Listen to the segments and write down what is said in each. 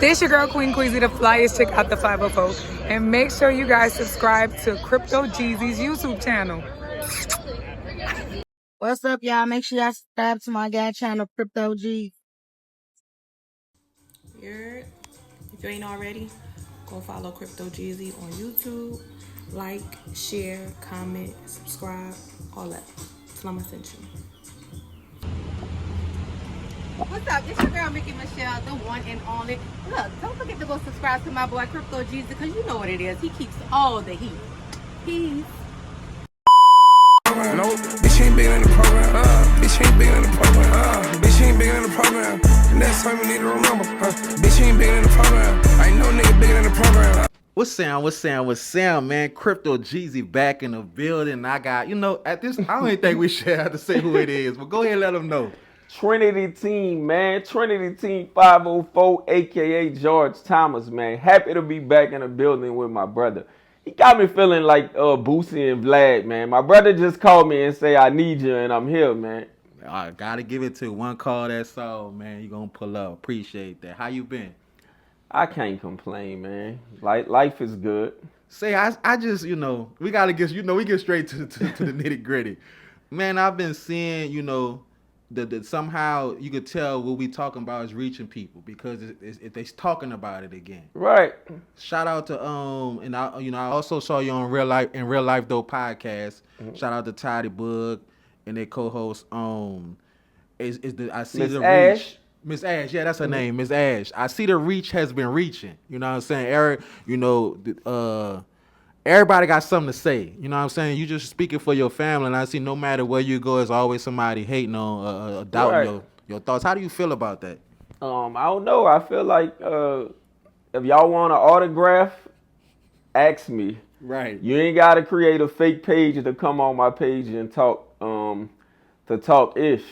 This your girl Queen Queasy, the flyest chick out the 504. And make sure you guys subscribe to Crypto Geezy's YouTube channel. What's up, y'all? Make sure y'all subscribe to my guy channel, Crypto G. If you ain't already, go follow Crypto Geezy on YouTube. Like, share, comment, subscribe, all that. Tell them I sent you. What's up? It's your girl Mickey Michelle, the one and only. Look, don't forget to go subscribe to my boy Crypto Geezy because you know what it is. He keeps all the heat. Peace. No, bitch ain't bigger than the program. Bitch ain't bigger than the program. Bitch ain't bigger than the program. Next time we need to remember. Bitch ain't bigger than the program. I ain't no nigga bigger than the program. What's sound, man? Crypto Geezy back in the building. I got, at this, I don't even think we should have to say who it is, but go ahead and let them know. Trinity Team, man. Trinity Team504, a.k.a. George Thomas, man. Happy to be back in the building with my brother. He got me feeling like Boosie and Vlad, man. My brother just called me and say, I need you, and I'm here, man. I gotta give it to one call, that's all, man. You gonna pull up. Appreciate that. How you been? I can't complain, man. Life is good. Say, I just, we gotta get, we get straight to the nitty gritty. Man, I've been seeing, that somehow you could tell what we talking about is reaching people because they're talking about it again. Right. Shout out to and I also saw you on Real Life Though podcast. Mm-hmm. Shout out to Tidy Bug and their co-host I see Miss the Ash. reach. Miss Ash, yeah, that's her name, Miss Ash. I see the reach has been reaching. You know what I'm saying? Eric, everybody got something to say. You know what I'm saying? You just speaking for your family, and I see no matter where you go, there's always somebody hating on, doubting your thoughts. How do you feel about that? I don't know. I feel like if y'all want an autograph, ask me. Right. You ain't got to create a fake page to come on my page and talk to talk ish.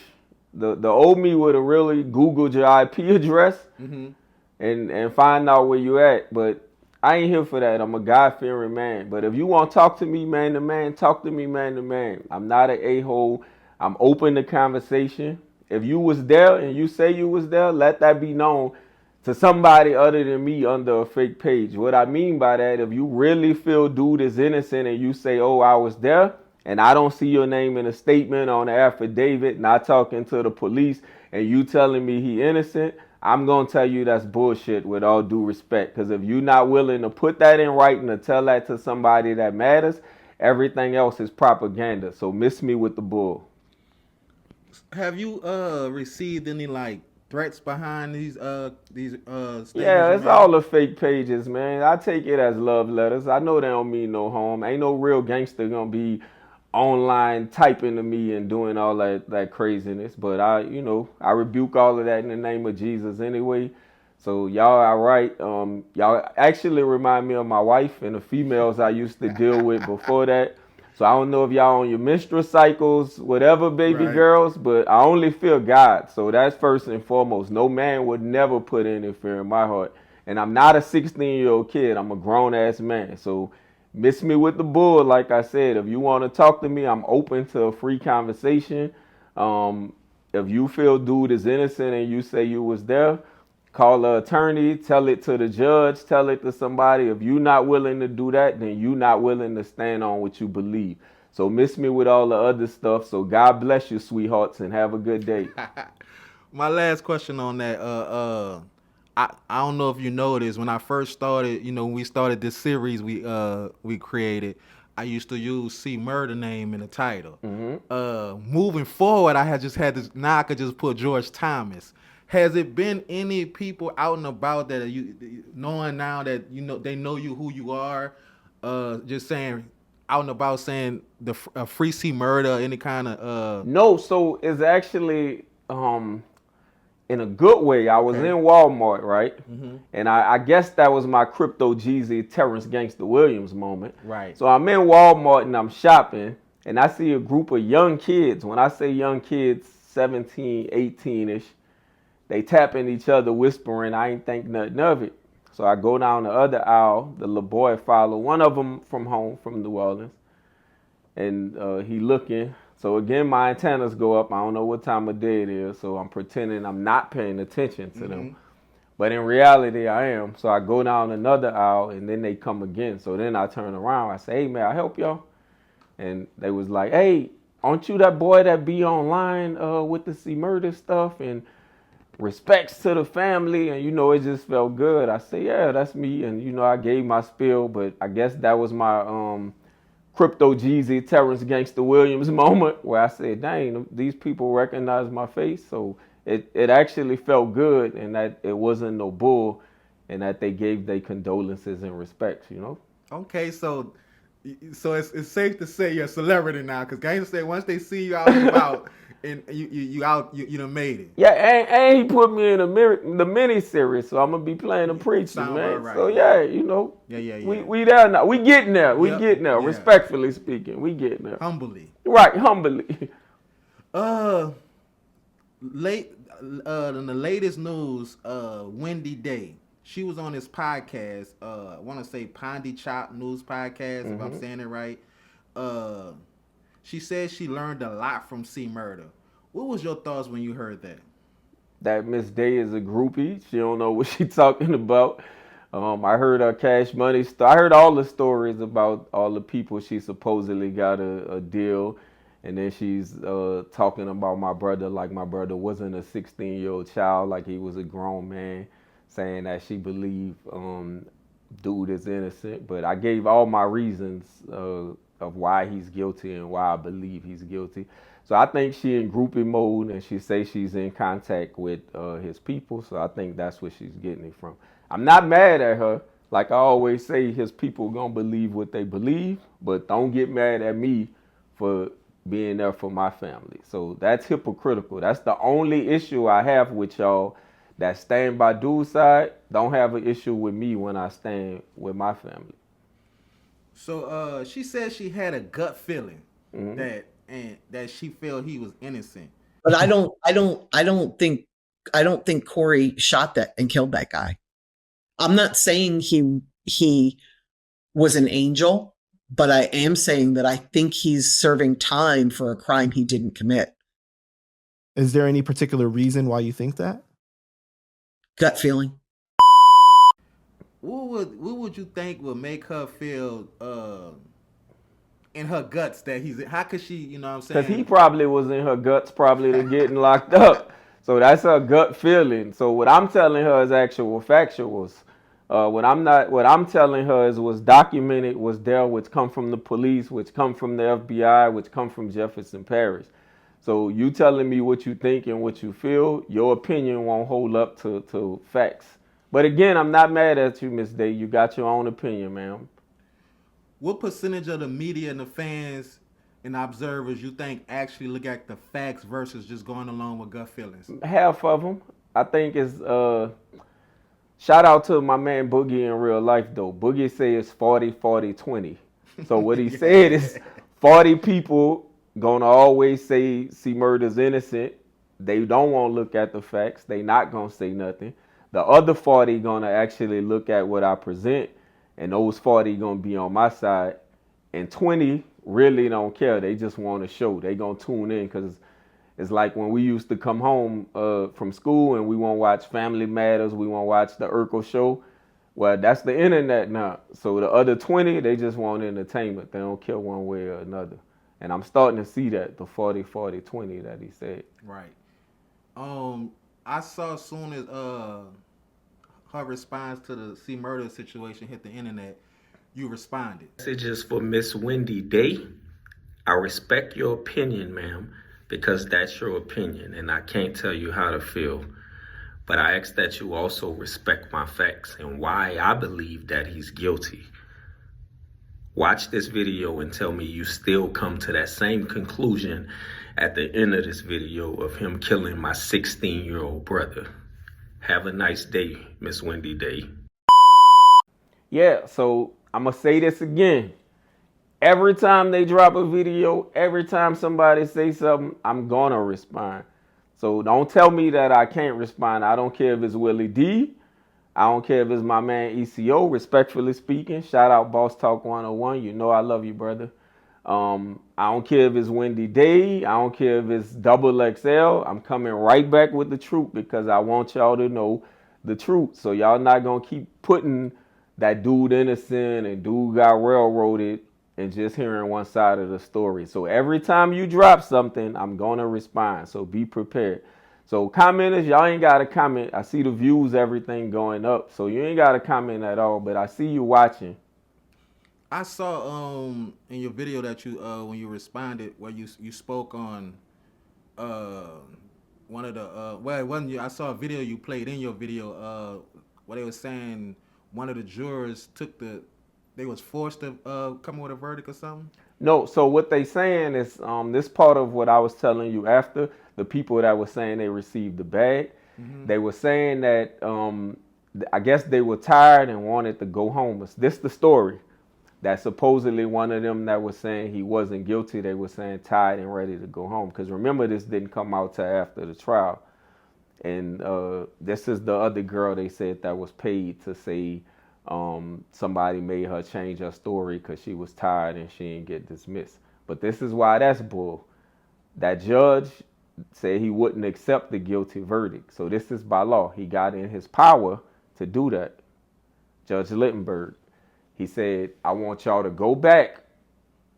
The old me would have really Googled your IP address and find out where you at. But I ain't here for that. I'm a God-fearing man. But if you want to talk to me man to man, talk to me man to man. I'm not an a-hole. I'm open to conversation. If you was there and you say you was there, let that be known to somebody other than me under a fake page. What I mean by that, if you really feel dude is innocent and you say, oh, I was there, and I don't see your name in a statement on the affidavit, not talking to the police, and you telling me he innocent, I'm going to tell you that's bullshit with all due respect. Because if you're not willing to put that in writing or tell that to somebody that matters, everything else is propaganda. So miss me with the bull. Have you received any threats behind these statements? Yeah, it's all the fake pages, man. I take it as love letters. I know they don't mean no harm. Ain't no real gangster gonna be online typing to me and doing all that craziness. But I rebuke all of that in the name of Jesus anyway. So y'all are right. Y'all actually remind me of my wife and the females I used to deal with before that. So I don't know if y'all on your menstrual cycles, whatever, baby girls, but I only feel God. So that's first and foremost. No man would never put any fear in my heart. And I'm not a 16-year-old kid. I'm a grown-ass man. So miss me with the bull, like I said. If you want to talk to me, I'm open to a free conversation. If you feel dude is innocent and you say you was there, call an attorney, tell it to the judge, tell it to somebody. If you're not willing to do that, then you're not willing to stand on what you believe. So miss me with all the other stuff. So God bless you, sweethearts, and have a good day. My last question on that, I don't know if you noticed, when I first started, when we started this series we created, I used to use C Murder name in the title. Moving forward, I had this, now I could just put George Thomas. Has it been any people out and about that you knowing now that they know you who you are, just saying out and about saying the free C Murder, any kind of No, so it's actually in a good way. I was in Walmart, right? And I guess that was my Crypto Geezy Terrence Gangster Williams moment. Right. So I'm in Walmart and I'm shopping and I see a group of young kids. When I say young kids, 17, 18-ish, they tapping each other, whispering, I ain't think nothing of it. So I go down the other aisle, the little boy follow, one of them from home, from New Orleans, and he looking. So again, my antennas go up. I don't know what time of day it is, so I'm pretending I'm not paying attention to them. But in reality, I am. So I go down another aisle, and then they come again. So then I turn around. I say, hey, man, I help y'all? And they was like, hey, aren't you that boy that be online with the C murder stuff and respects to the family? And, it just felt good. I say, yeah, that's me. And, I gave my spiel, but I guess that was my Crypto Geezy, Terrence Gangster Williams moment where I said, dang, these people recognize my face. So it actually felt good, and that it wasn't no bull, and that they gave their condolences and respects, Okay, so it's safe to say you're a celebrity now, because gangsters say once they see you out and about, and you out, you done made it. Yeah, and he put me in the mini series, so I'm gonna be playing a preacher, Sound man. about right. So yeah, Yeah. We there now. We getting there. We Yep. getting there. Yeah. Respectfully speaking, we getting there. Humbly. Right, humbly. In the latest news, Wendy Day, she was on this podcast, I want to say Pondy Chop News Podcast, if I'm saying it right. She said she learned a lot from C Murder. What was your thoughts when you heard that? That Miss Day is a groupie. She don't know what she talking about. I heard her Cash Money. I heard all the stories about all the people she supposedly got a deal. And then she's talking about my brother like my brother wasn't a 16-year-old child, like he was a grown man, saying that she believed dude is innocent. But I gave all my reasons of why he's guilty and why I believe he's guilty. So I think she in groupie mode, and she say she's in contact with his people. So I think that's where she's getting it from. I'm not mad at her. Like I always say, his people gonna believe what they believe, but don't get mad at me for being there for my family. So that's hypocritical. That's the only issue I have with y'all that stand by dude's side. Don't have an issue with me when I stand with my family. So she said she had a gut feeling that she felt he was innocent. But I don't think Corey shot that and killed that guy. I'm not saying he was an angel, but I am saying that I think he's serving time for a crime he didn't commit. Is there any particular reason why you think that? Gut feeling. What would you think would make her feel in her guts that he's? How could she? You know what I'm saying? Because he probably was in her guts, probably to getting locked up. So that's her gut feeling. So what I'm telling her is actual factuals. What I'm telling her is was documented, was there, which come from the police, which come from the FBI, which come from Jefferson Parish. So you telling me what you think and what you feel, your opinion won't hold up to facts. But again, I'm not mad at you, Miss Day. You got your own opinion, ma'am. What percentage of the media and the fans and observers you think actually look at the facts versus just going along with gut feelings? Half of them. I think it's shout out to my man Boogie in real life though. Boogie say it's 40-40-20. So what he said is 40 people gonna always say C Murder's innocent. They don't want to look at the facts. They not gonna say nothing. The other 40 gonna actually look at what I present, and those 40 gonna be on my side. And 20 really don't care. They just want to show. They gonna tune in because it's like when we used to come home from school and we want to watch Family Matters, we want to watch the Urkel show. Well, that's the internet now. So the other 20, they just want entertainment. They don't care one way or another. And I'm starting to see that, the 40-40-20 that he said. Right. I saw as soon as her response to the C Murder situation hit the internet, you responded. Messages for Miss Wendy Day. I respect your opinion, ma'am, because that's your opinion, and I can't tell you how to feel. But I ask that you also respect my facts and why I believe that he's guilty. Watch this video and tell me you still come to that same conclusion at the end of this video of him killing my 16-year-old brother. Have a nice day, Miss Wendy Day. Yeah, so I'm going to say this again. Every time they drop a video, every time somebody say something, I'm going to respond. So don't tell me that I can't respond. I don't care if it's Willie D. I don't care if it's my man ECO, respectfully speaking. Shout out Boss Talk 101. You know I love you, brother. I don't care if it's Wendy Day. I don't care if it's Double XL. I'm coming right back with the truth because I want y'all to know the truth. So y'all not gonna keep putting that dude innocent and dude got railroaded and just hearing one side of the story. So every time you drop something, I'm gonna respond. So be prepared. So commenters, y'all ain't gotta comment. I see the views, everything going up. So you ain't gotta comment at all, but I see you watching. I saw in your video that you when you responded where you spoke on one of the well it wasn't you, I saw a video you played in your video where they were saying one of the jurors they was forced to come with a verdict or something. No, so what they saying is this part of what I was telling you after the people that were saying they received the bag. They were saying that I guess they were tired and wanted to go home. This the story. That supposedly one of them that was saying he wasn't guilty, they were saying tired and ready to go home. Because remember, this didn't come out till after the trial. And this is the other girl they said that was paid to say somebody made her change her story because she was tired and she didn't get dismissed. But this is why that's bull. That judge said he wouldn't accept the guilty verdict. So this is by law. He got in his power to do that. Judge Littenberg. He said, I want y'all to go back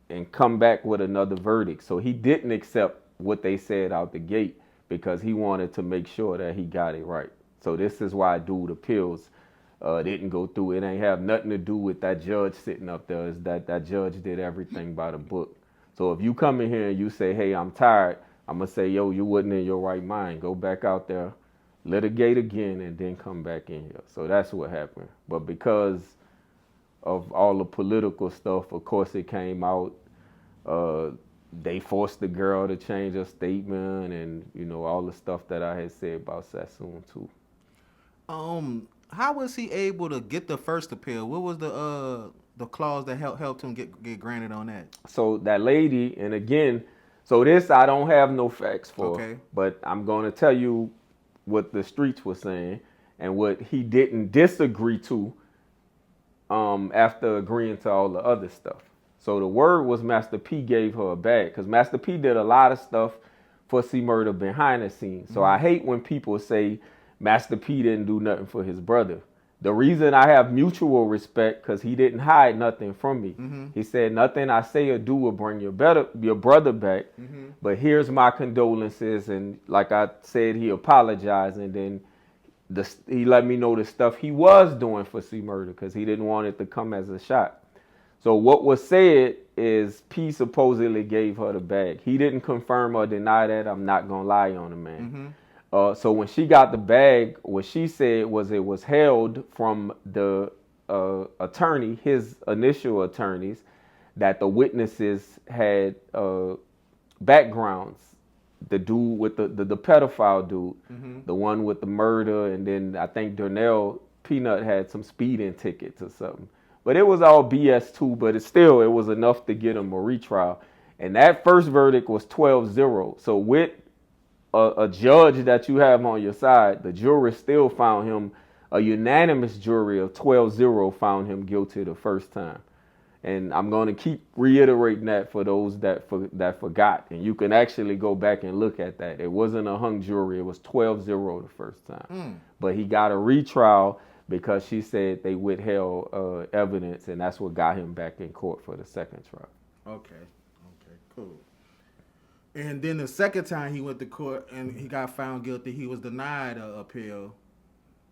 and come back with another verdict. So he didn't accept what they said out the gate because he wanted to make sure that he got it right. So this is why dude appeals didn't go through. It ain't have nothing to do with that judge sitting up there. Is that judge did everything by the book. So if you come in here and you say, hey, I'm tired, I'm going to say, yo, you wasn't in your right mind. Go back out there, litigate again, and then come back in here. So that's what happened. But because of all the political stuff, of course it came out. They forced the girl to change her statement, and you know all the stuff that I had said about Sassoon too. How was he able to get the first appeal? What was the clause that helped him get granted on that? So that lady, and again, so this I don't have no facts for, okay, but I'm going to tell you what the streets were saying and what he didn't disagree to. After agreeing to all the other stuff. So the word was Master P gave her a bag because Master P did a lot of stuff for C Murder behind the scenes. So I hate when people say Master P didn't do nothing for his brother. The reason I have mutual respect because he didn't hide nothing from me. He said nothing I say or do will bring your brother back. But here's my condolences, and like I said, he apologized, and then he let me know the stuff he was doing for C Murder because he didn't want it to come as a shot. So what was said is P supposedly gave her the bag. He didn't confirm or deny that. I'm not gonna lie on the man. So when she got the bag, what she said was it was held from the attorney, his initial attorneys, that the witnesses had backgrounds. The dude with the pedophile dude, the one with the murder, and then I think Darnell Peanut had some speeding tickets or something. But it was all BS too, but it was enough to get him a retrial. And that first verdict was 12-0. So with a judge that you have on your side, the jury still found him, a unanimous jury of 12-0 found him guilty the first time. And I'm going to keep reiterating that for those that forgot. And you can actually go back and look at that. It wasn't a hung jury. It was 12-0 the first time. But he got a retrial because she said they withheld evidence, and that's what got him back in court for the second trial. Okay, cool. And then the second time he went to court and he got found guilty, he was denied an appeal.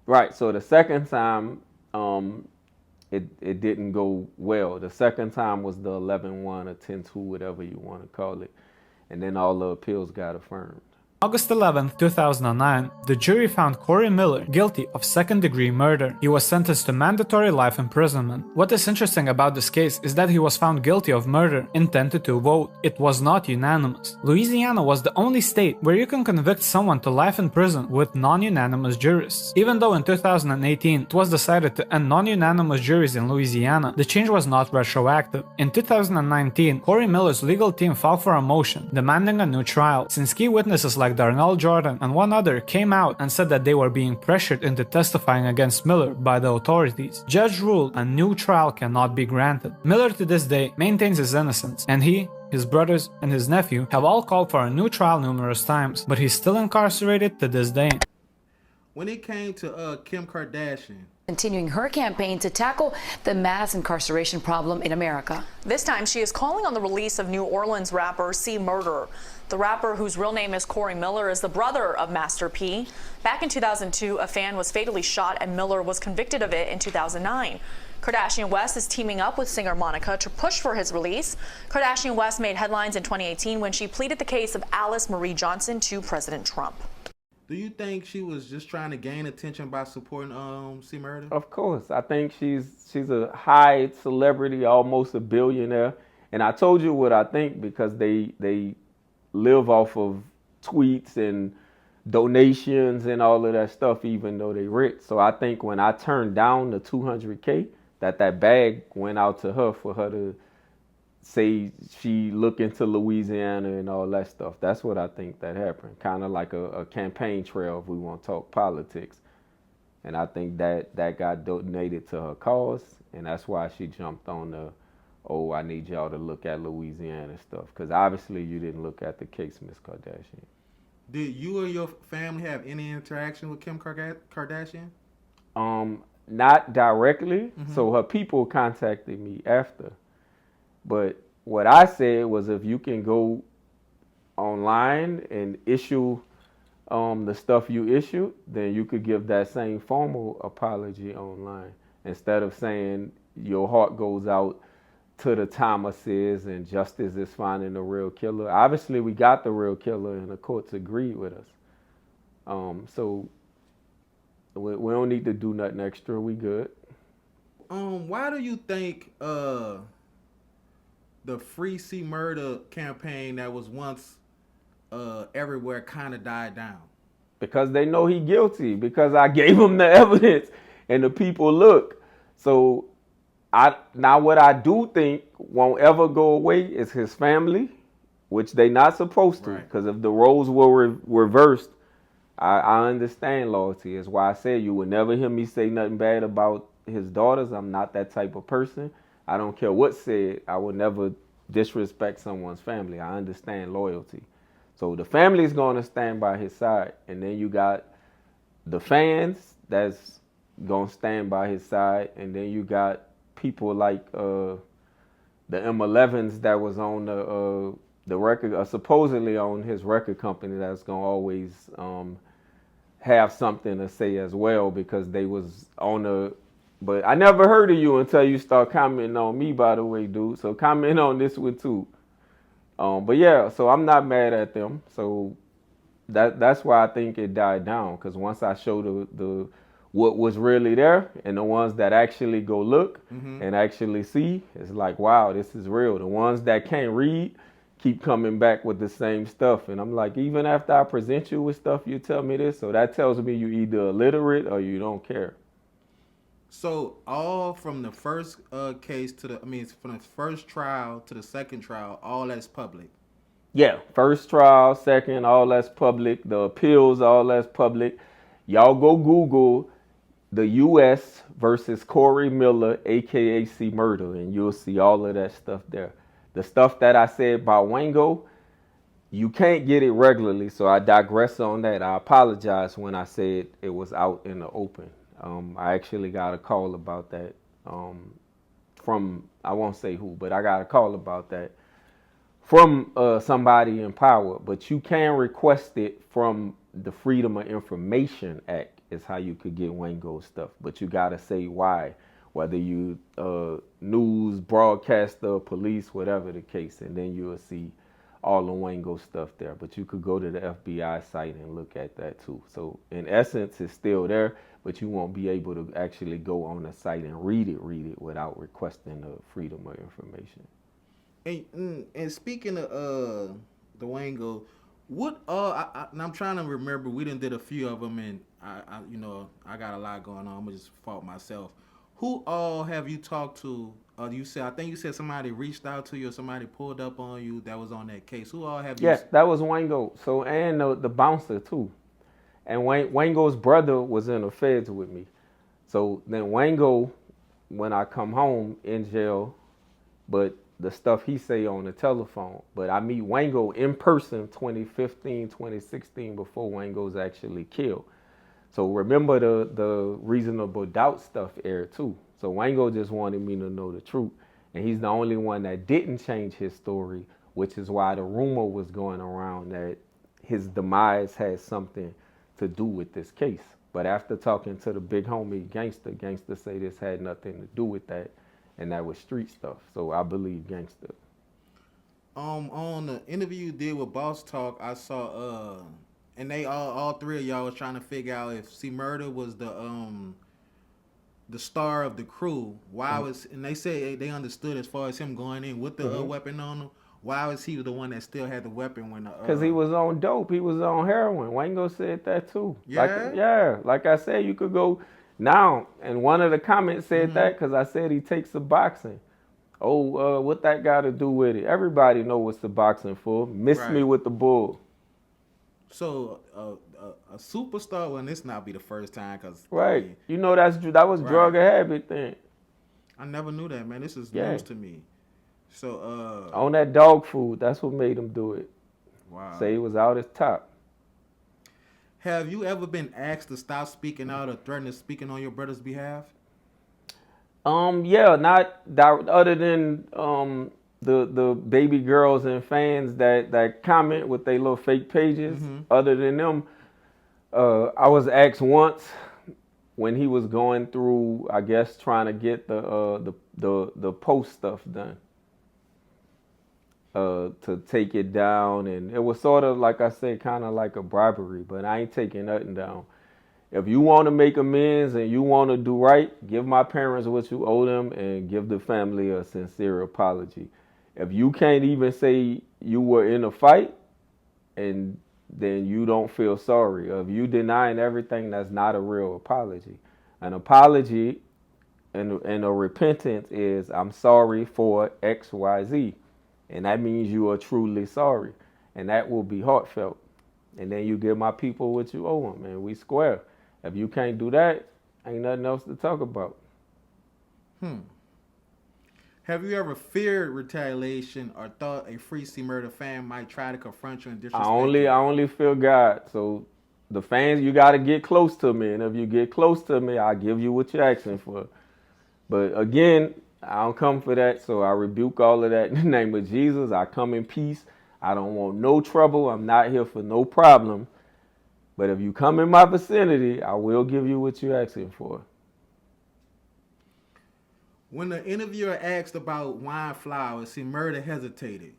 Right. So the second time, it didn't go well. The second time was the 11-1 or 10-2, whatever you want to call it. And then all the appeals got affirmed. August 11, 2009, the jury found Corey Miller guilty of second-degree murder. He was sentenced to mandatory life imprisonment. What is interesting about this case is that he was found guilty of murder, intent to vote. It was not unanimous. Louisiana was the only state where you can convict someone to life in prison with non-unanimous jurists. Even though in 2018 it was decided to end non-unanimous juries in Louisiana, the change was not retroactive. In 2019, Corey Miller's legal team filed for a motion demanding a new trial, since key witnesses like Darnell Jordan and one other came out and said that they were being pressured into testifying against Miller by the authorities. Judge ruled a new trial cannot be granted. Miller to this day maintains his innocence, and he, his brothers, and his nephew have all called for a new trial numerous times, but he's still incarcerated to this day. when it came to Kim Kardashian, continuing her campaign to tackle the mass incarceration problem in America. This time, she is calling on the release of New Orleans rapper C. Murder. The rapper, whose real name is Corey Miller, is the brother of Master P. Back in 2002, a fan was fatally shot and Miller was convicted of it in 2009. Kardashian West is teaming up with singer Monica to push for his release. Kardashian West made headlines in 2018 when she pleaded the case of Alice Marie Johnson to President Trump. do you think she was just trying to gain attention by supporting C. Murder? Of course. I think she's a high celebrity, almost a billionaire. And I told you what I think because they live off of tweets and donations and all of that stuff, even though they rich. So I think when I turned down the $200K, that bag went out to her for her to say she look into Louisiana and all that stuff. That's what I think that happened. Kind of like a campaign trail if we want to talk politics. And I think that got donated to her cause, and that's why she jumped on the, oh, I need y'all to look at Louisiana stuff. Because obviously you didn't look at the case, Miss Kardashian. Did you or your family have any interaction with Kim Kardashian? Not directly. So her people contacted me after. But what I said was if you can go online and issue the stuff you issued, then you could give that same formal apology online. Instead of saying your heart goes out to the Thomases and justice is finding the real killer. Obviously, we got the real killer and the courts agreed with us. So we don't need to do nothing extra. We good. Why do you think the Free C Murder campaign that was once everywhere kind of died down? Because they know he guilty. Because I gave them the evidence and the people look. So now what I do think won't ever go away is his family, which they not supposed to. Because if the roles were reversed, I understand loyalty. That's why I said you would never hear me say nothing bad about his daughters. I'm not that type of person. I don't care what's said. I would never disrespect someone's family. I understand loyalty. So the family is going to stand by his side. And then you got the fans that's going to stand by his side. And then you got people like the M11s that was on the record, supposedly on his record company, that's going to always have something to say as well because they was on the... But I never heard of you until you start commenting on me, by the way, dude. So comment on this one too. But yeah, so I'm not mad at them. So that's why I think it died down. Because once I show the what was really there and the ones that actually go look and actually see, it's like, wow, this is real. The ones that can't read keep coming back with the same stuff. And I'm like, even after I present you with stuff, you tell me this. So that tells me you either illiterate or you don't care. So all from the first case to from the first trial to the second trial, all that's public. Yeah, first trial, second, all that's public. The appeals, all that's public. Y'all go Google the U.S. versus Corey Miller, a.k.a. C. Murder, and you'll see all of that stuff there. The stuff that I said about Wango, you can't get it regularly, so I digress on that. I apologize when I said it was out in the open. I actually got a call about that from, I won't say who, but I got a call about that from somebody in power. But you can request it from the Freedom of Information Act is how you could get Wango stuff. But you got to say why, whether you news, broadcaster, police, whatever the case, and then you'll see all the Wango stuff there. But you could go to the FBI site and look at that too. So in essence, it's still there, but you won't be able to actually go on the site and read it without requesting the Freedom of Information. And speaking of the Wango, what I'm trying to remember. We done did a few of them, and I got a lot going on. I'm gonna just fault myself. Who all have you talked to? I think you said somebody reached out to you or somebody pulled up on you that was on that case. Who all have you? Yes, that was Wango. So, and the bouncer too. And Wango's brother was in the feds with me. So then Wango, when I come home in jail, but the stuff he say on the telephone. But I meet Wango in person 2015, 2016 before Wango's actually killed. So remember the reasonable doubt stuff aired too. So Wango just wanted me to know the truth. And he's the only one that didn't change his story, which is why the rumor was going around that his demise had something to do with this case. But after talking to the big homie Gangsta say this had nothing to do with that, and that was street stuff. So I believe Gangsta. On the interview you did with Boss Talk, I saw and they all three of y'all was trying to figure out if C Murder was the star of the crew. Why was, and they said they understood as far as him going in with the weapon on him. Why was he the one that still had the weapon when Because he was on dope. He was on heroin. Wango said that too. Yeah? Like I said, you could go now. And one of the comments said that because I said he takes the boxing. Oh, what that got to do with it? Everybody know what's the boxing for. Miss me with the bull. So a superstar, well, this not be the first time, cause right. You know that was drug or habit thing. I never knew that, man. This is news to me. So on that dog food, that's what made him do it. Wow. Say he was out his top. Have you ever been asked to stop speaking out or threatened to speaking on your brother's behalf? Yeah, not other than the baby girls and fans that comment with their little fake pages. Other than them, I was asked once when he was going through, I guess, trying to get the post stuff done. To take it down, and it was sort of like I said, kind of like a bribery, but I ain't taking nothing down. If you want to make amends and you want to do right, give my parents what you owe them and give the family a sincere apology. If you can't even say you were in a fight, and then you don't feel sorry. If you denying everything, that's not a real apology. An apology and a repentance is, I'm sorry for X, Y, Z. And that means you are truly sorry. And that will be heartfelt. And then you give my people what you owe them, and we square. If you can't do that, ain't nothing else to talk about. Have you ever feared retaliation or thought a Free C Murder fan might try to confront you and disrespect you? I only feel God. So the fans, you got to get close to me. And if you get close to me, I'll give you what you're asking for. But again, I don't come for that, so I rebuke all of that in the name of Jesus. I come in peace. I don't want no trouble. I'm not here for no problem. But if you come in my vicinity, I will give you what you're asking for. When the interviewer asked about wine flowers, C Murder hesitated.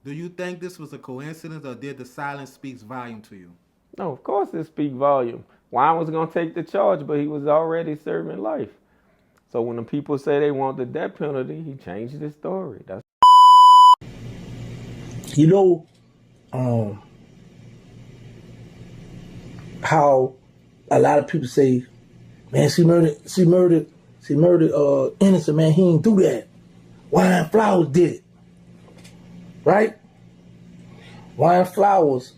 Do you think this was a coincidence, or did the silence speak volume to you? No, of course it speaks volume. Wine was going to take the charge, but he was already serving life. So when the people say they want the death penalty, he changed his story. That's how a lot of people say, man, she murdered innocent, man. He didn't do that. Wine Flowers did it, right? Wine Flowers,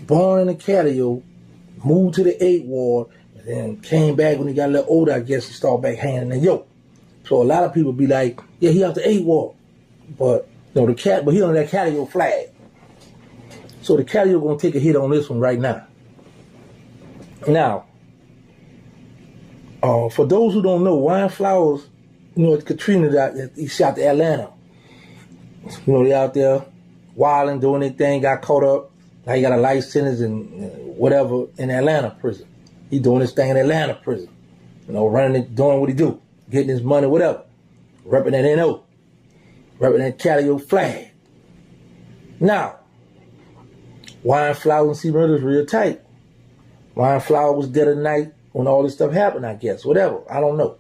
born in the Catio, moved to the 8th Ward, and then came back when he got a little older, I guess, he started back handing the yoke. So a lot of people be like, yeah, he out the 8th Ward, but he on that Catio flag. So the Catio gonna take a hit on this one right now. Now, for those who don't know, Wine Flowers, Katrina, he shot to Atlanta. They out there wilding, doing their thing, got caught up. Now he got a life sentence and whatever in Atlanta prison. He doing his thing in Atlanta prison. Running it, doing what he do, getting his money, whatever. Repping that NO. Repping that Catio flag. Now, Wine Flowers and C Murder's real tight. Wine Flower was dead at night when all this stuff happened, I guess. Whatever. I don't know.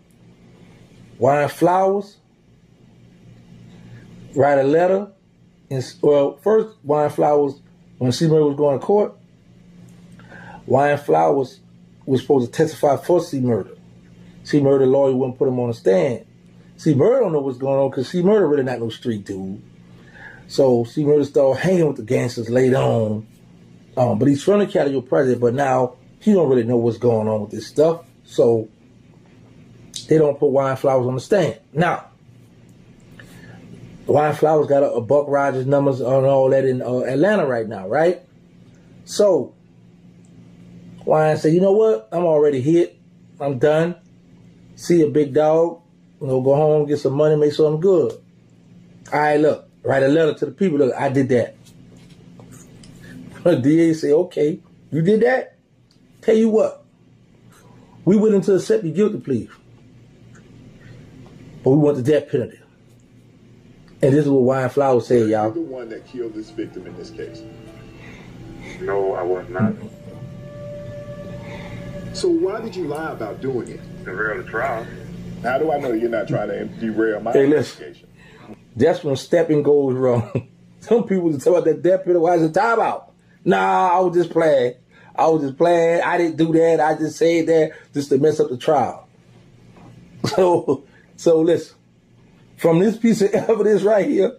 Wine Flowers write a letter. First, Wine Flowers, when C Murder was going to court, Wine Flowers was supposed to testify for C Murder. C Murder lawyer wouldn't put him on the stand. C Murder don't know what's going on because C Murder really not no street dude. So C Murder started hanging with the gangsters later on. But he's from the Catio project, but now he don't really know what's going on with this stuff. So they don't put Wine Flowers on the stand. Now, Wine Flowers got a Buck Rogers numbers on all that in Atlanta right now, right? So Wine said, you know what? I'm already hit. I'm done. See a big dog. Go home, get some money, make sure I'm good. All right, look, write a letter to the people. Look, I did that. The DA say, okay, you did that? Tell you what, we willing to accept your guilty plea, but we want the death penalty. And this is what Wine Flower said, y'all. You're the one that killed this victim in this case. No, I was not. So why did you lie about doing it? Derail the trial. How do I know you're not trying to derail my investigation? That's when stepping goes wrong. Some people just talk about that death penalty. Why is it time out? Nah, I was just playing. I didn't do that. I just said that just to mess up the trial. So listen. From this piece of evidence right here,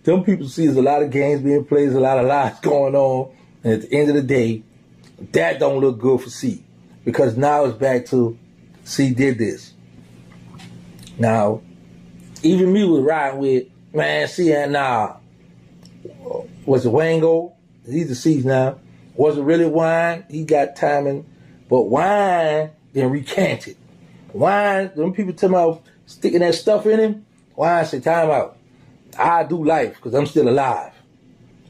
them people see there's a lot of games being played, there's a lot of lies going on, and at the end of the day, that don't look good for C. Because now it's back to C did this. Now, even me was riding with, man, C and nah. Was it Wango? He's the C's now. Was it really Wine? He got timing. But Wine then recanted. Wine, them people talking about sticking that stuff in him, Wine said, time out. I do life because I'm still alive.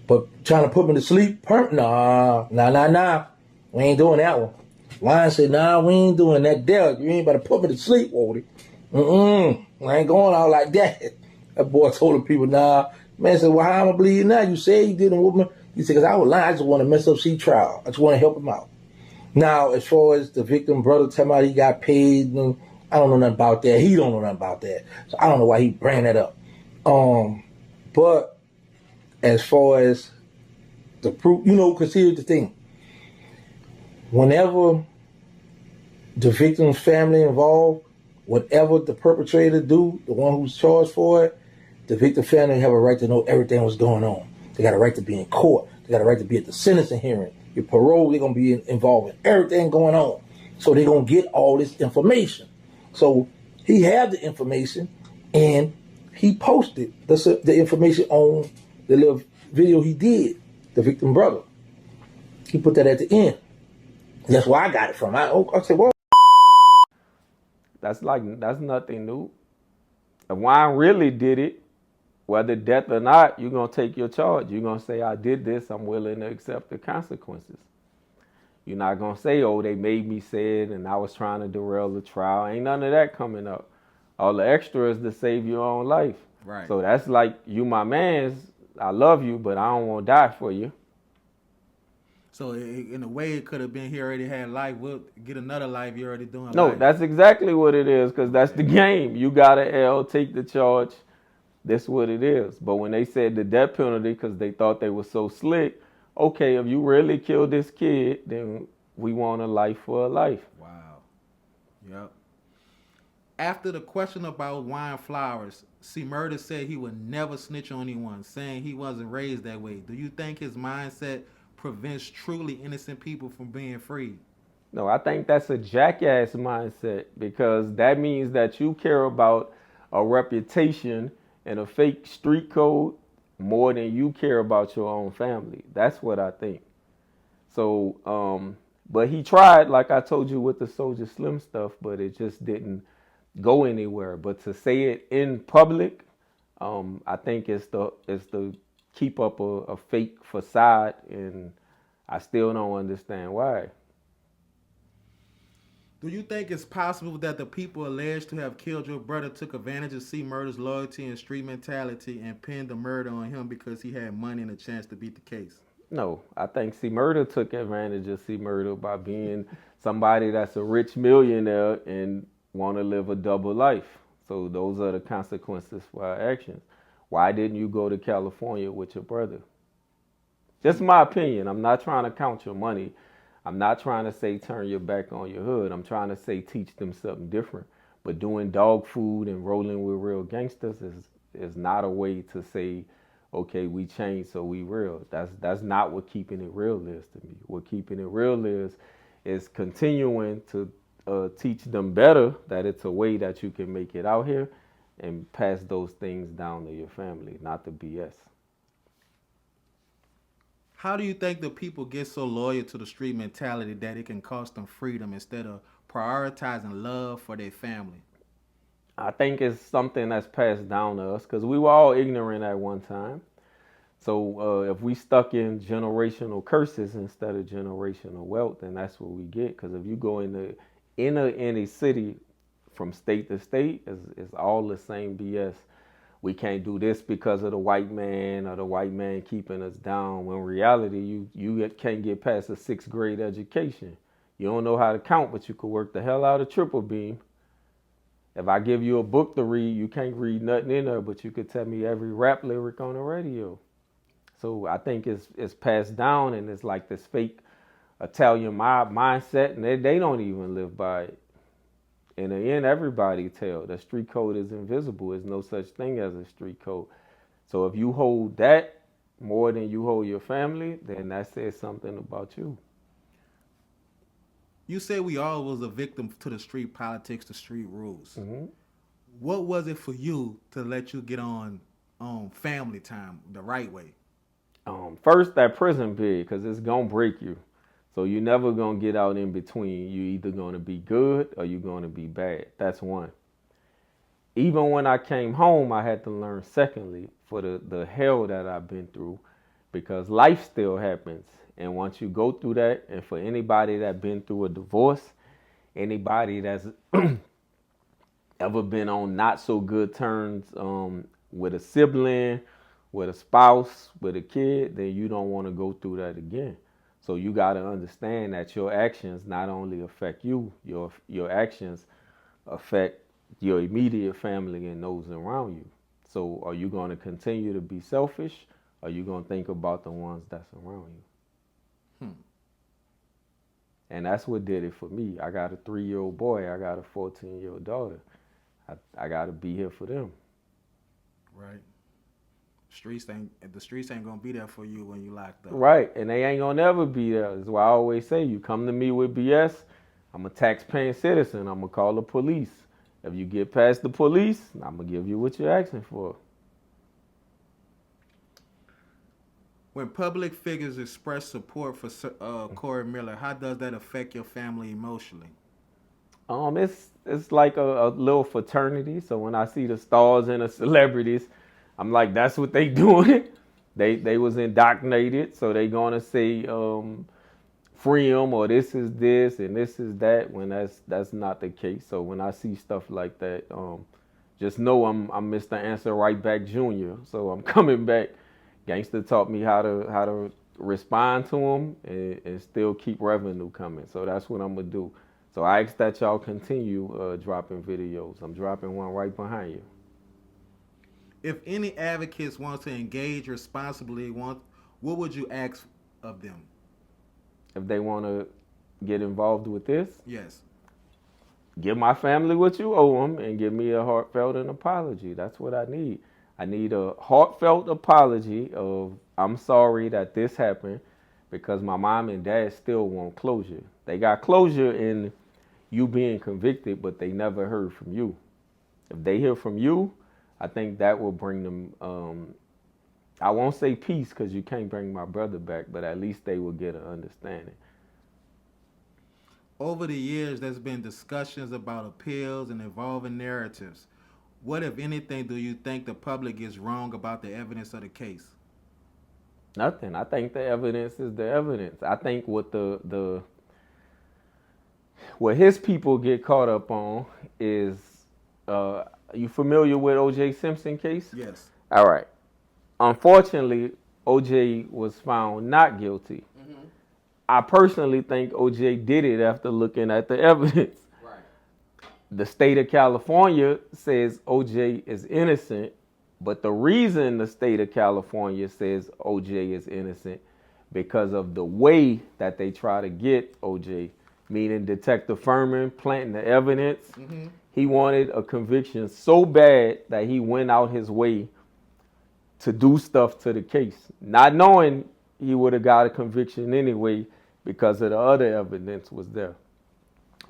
But trying to put me to sleep, nah. We ain't doing that one. Wine said, nah, we ain't doing that. Derek, you ain't about to put me to sleep, Wody. I ain't going out like that. That boy told the people, nah. Man said, well, how am I going to believe you now? You said you didn't whoop me. He said, because I was lying. I just want to mess up C trial. I just want to help him out. Now, as far as the victim brother telling about he got paid, I don't know nothing about that. He don't know nothing about that. So I don't know why he bring that up. But as far as the proof, because here's the thing. Whenever the victim's family involved, whatever the perpetrator do, the one who's charged for it, the victim family have a right to know everything was going on. They got a right to be in court. They got a right to be at the sentencing hearing. Your parole, they're going to be involved in everything going on. So they're going to get all this information. So he had the information, and he posted the information on the little video he did, the victim brother. He put that at the end. That's where I got it from. I said, well, that's nothing new. If Wine really did it, whether death or not, you're going to take your charge. You're going to say, I did this. I'm willing to accept the consequences. You're not going to say, oh, they made me say it and I was trying to derail the trial. Ain't none of that coming up. All the extra is to save your own life. Right. So that's like, you my mans, I love you, but I don't want to die for you. So in a way, it could have been he already had life. We'll get another life. You're already doing No, life. that's exactly what it is, because that's the game. You got an L, take the charge. That's what it is. But when they said the death penalty, because they thought they were so slick, okay, if you really killed this kid, then we want a life for a life. Wow. Yep. After the question about Wine Flowers, C. Murder said he would never snitch on anyone, saying he wasn't raised that way. Do you think his mindset prevents truly innocent people from being free? No, I think that's a jackass mindset, because that means that you care about a reputation and a fake street code more than you care about your own family. That's what I think. So, but he tried, like I told you, with the Soldier Slim stuff, but it just didn't go anywhere. But to say it in public, I think it's the keep up a fake facade, and I still don't understand why. Do you think it's possible that the people alleged to have killed your brother took advantage of C. Murder's loyalty and street mentality and pinned the murder on him because he had money and a chance to beat the case? No, I think C. Murder took advantage of C. Murder by being somebody that's a rich millionaire and want to live a double life. So those are the consequences for our actions. Why didn't you go to California with your brother? Just my opinion. I'm not trying to count your money. I'm not trying to say turn your back on your hood. I'm trying to say teach them something different. But doing dog food and rolling with real gangsters is not a way to say, okay, we changed, so we real. That's not what keeping it real is to me. What keeping it real is continuing to teach them better that it's a way that you can make it out here and pass those things down to your family, not the BS. How do you think the people get so loyal to the street mentality that it can cost them freedom instead of prioritizing love for their family? I think it's something that's passed down to us because we were all ignorant at one time. So if we stuck in generational curses instead of generational wealth, then that's what we get. Because if you go in any city from state to state, it's all the same BS. We can't do this because of the white man or the white man keeping us down. When in reality, you can't get past a 6th grade education. You don't know how to count, but you could work the hell out of triple beam. If I give you a book to read, you can't read nothing in there, but you could tell me every rap lyric on the radio. So I think it's passed down, and it's like this fake Italian mob mindset, and they don't even live by it. In the end, everybody tell the street code is invisible. There's no such thing as a street code. So if you hold that more than you hold your family, then that says something about you. You say we all was a victim to the street politics, the street rules. Mm-hmm. What was it for you to let you get on family time the right way? First, that prison period, because it's going to break you. So you're never going to get out in between. You're either going to be good or you're going to be bad. That's one. Even when I came home, I had to learn, secondly, for the hell that I've been through, because life still happens. And once you go through that, and for anybody that's been through a divorce, anybody that's ever been on not so good terms with a sibling, with a spouse, with a kid, then you don't want to go through that again. So you got to understand that your actions not only affect you, your actions affect your immediate family and those around you. So are you going to continue to be selfish, or are you going to think about the ones that's around you? And that's what did it for me. I got a 3-year-old boy. I got a 14-year-old daughter. I got to be here for them. Right. The streets ain't gonna be there for you when you locked up. Right, and they ain't gonna never be there. That's why I always say, you come to me with BS, I'm a tax-paying citizen. I'm gonna call the police. If you get past the police, I'm gonna give you what you're asking for. When public figures express support for Corey Miller, how does that affect your family emotionally? It's like a little fraternity. So when I see the stars and the celebrities, I'm like, that's what they doing. They was indoctrinated, so they gonna say free them, or this is this and this is that, when that's not the case. So when I see stuff like that, just know I'm Mr. Answer Right Back Jr. So I'm coming back. Gangsta taught me how to respond to them and still keep revenue coming. So that's what I'm gonna do. So I ask that y'all continue dropping videos. I'm dropping one right behind you. If any advocates want to engage responsibly, what would you ask of them? If they want to get involved with this? Yes. Give my family what you owe them and give me a heartfelt apology. That's what I need. I need a heartfelt apology of, I'm sorry that this happened, because my mom and dad still want closure. They got closure in you being convicted, but they never heard from you. If they hear from you, I think that will bring them, I won't say peace, because you can't bring my brother back, but at least they will get an understanding. Over the years, there's been discussions about appeals and evolving narratives. What, if anything, do you think the public is wrong about the evidence of the case? Nothing. I think the evidence is the evidence. I think what what his people get caught up on is, you familiar with O.J. Simpson case? Yes. All right. Unfortunately, O.J. was found not guilty. Mm-hmm. I personally think O.J. did it after looking at the evidence. Right. The state of California says O.J. is innocent, but the reason the state of California says O.J. is innocent because of the way that they try to get O.J., meaning Detective Furman planting the evidence. Mm-hmm. He wanted a conviction so bad that he went out his way to do stuff to the case, not knowing he would have got a conviction anyway because of the other evidence was there.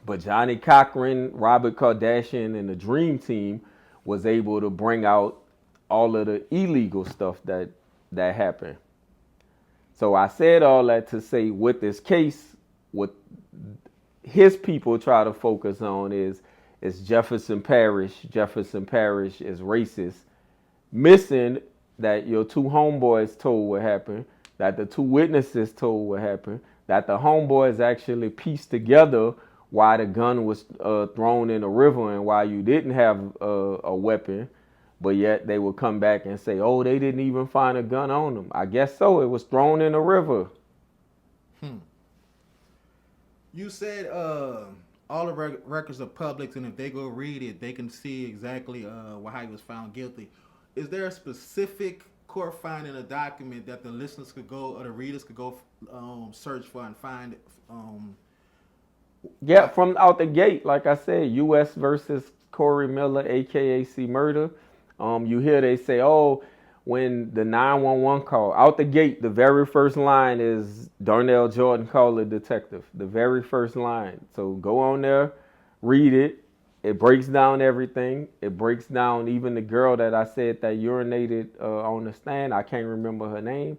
But Johnny Cochran, Robert Kardashian, and the Dream Team was able to bring out all of the illegal stuff that happened. So I said all that to say with this case, what his people try to focus on is Jefferson Parish. Jefferson Parish is racist. Missing that your two homeboys told what happened, that the two witnesses told what happened, that the homeboys actually pieced together why the gun was thrown in the river and why you didn't have a weapon, but yet they would come back and say, oh, they didn't even find a gun on them. I guess so. It was thrown in the river. You said all the records are public, and if they go read it, they can see exactly how he was found guilty. Is there a specific court finding a document that the listeners could go or the readers could go search for and find? Yeah, from out the gate, like I said, U.S. versus Corey Miller, a.k.a. C. Murder. You hear they say, oh, when the 911 call, out the gate, the very first line is Darnell Jordan, call the detective. The very first line. So go on there, read it. It breaks down everything. It breaks down even the girl that I said that urinated on the stand. I can't remember her name,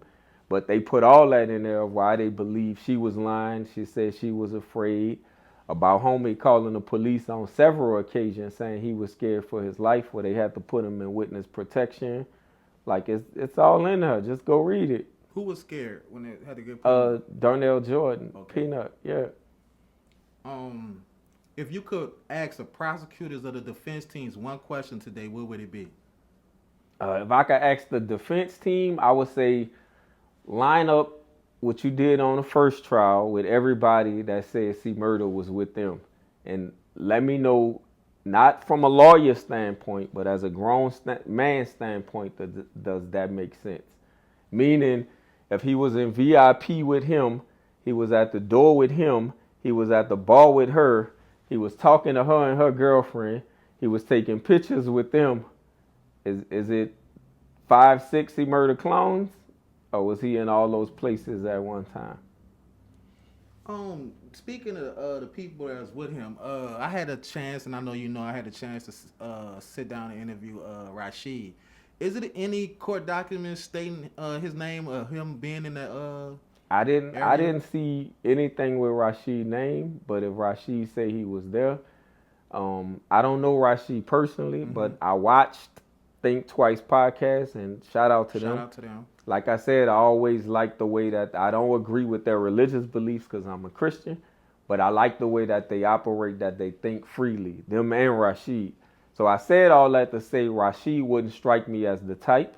but they put all that in there of why they believe she was lying. She said she was afraid. About homie calling the police on several occasions saying he was scared for his life, where they had to put him in witness protection. Like it's all in there. Just go read it. Who was scared when they had to get Darnell Jordan, okay. Peanut, yeah. If you could ask the prosecutors or the defense teams one question today, what would it be? If I could ask the defense team, I would say line up what you did on the first trial with everybody that said C. Murder was with them. And let me know, not from a lawyer standpoint, but as a grown man standpoint, does that make sense? Meaning, if he was in VIP with him, he was at the door with him, he was at the bar with her, he was talking to her and her girlfriend, he was taking pictures with them. Is it 5, 6 C. Murder clones? Or was he in all those places at one time? Speaking of the people that was with him, I had a chance, and I know you know, I had a chance to sit down and interview Rashid. Is it any court documents stating his name or him being in that? I didn't see anything with Rashid's name, but if Rashid say he was there, I don't know Rashid personally, but I watched Think Twice podcast, and shout out to them. Like I said, I always like the way that I don't agree with their religious beliefs because I'm a Christian, but I like the way that they operate, that they think freely, them and Rashid. So I said all that to say Rashid wouldn't strike me as the type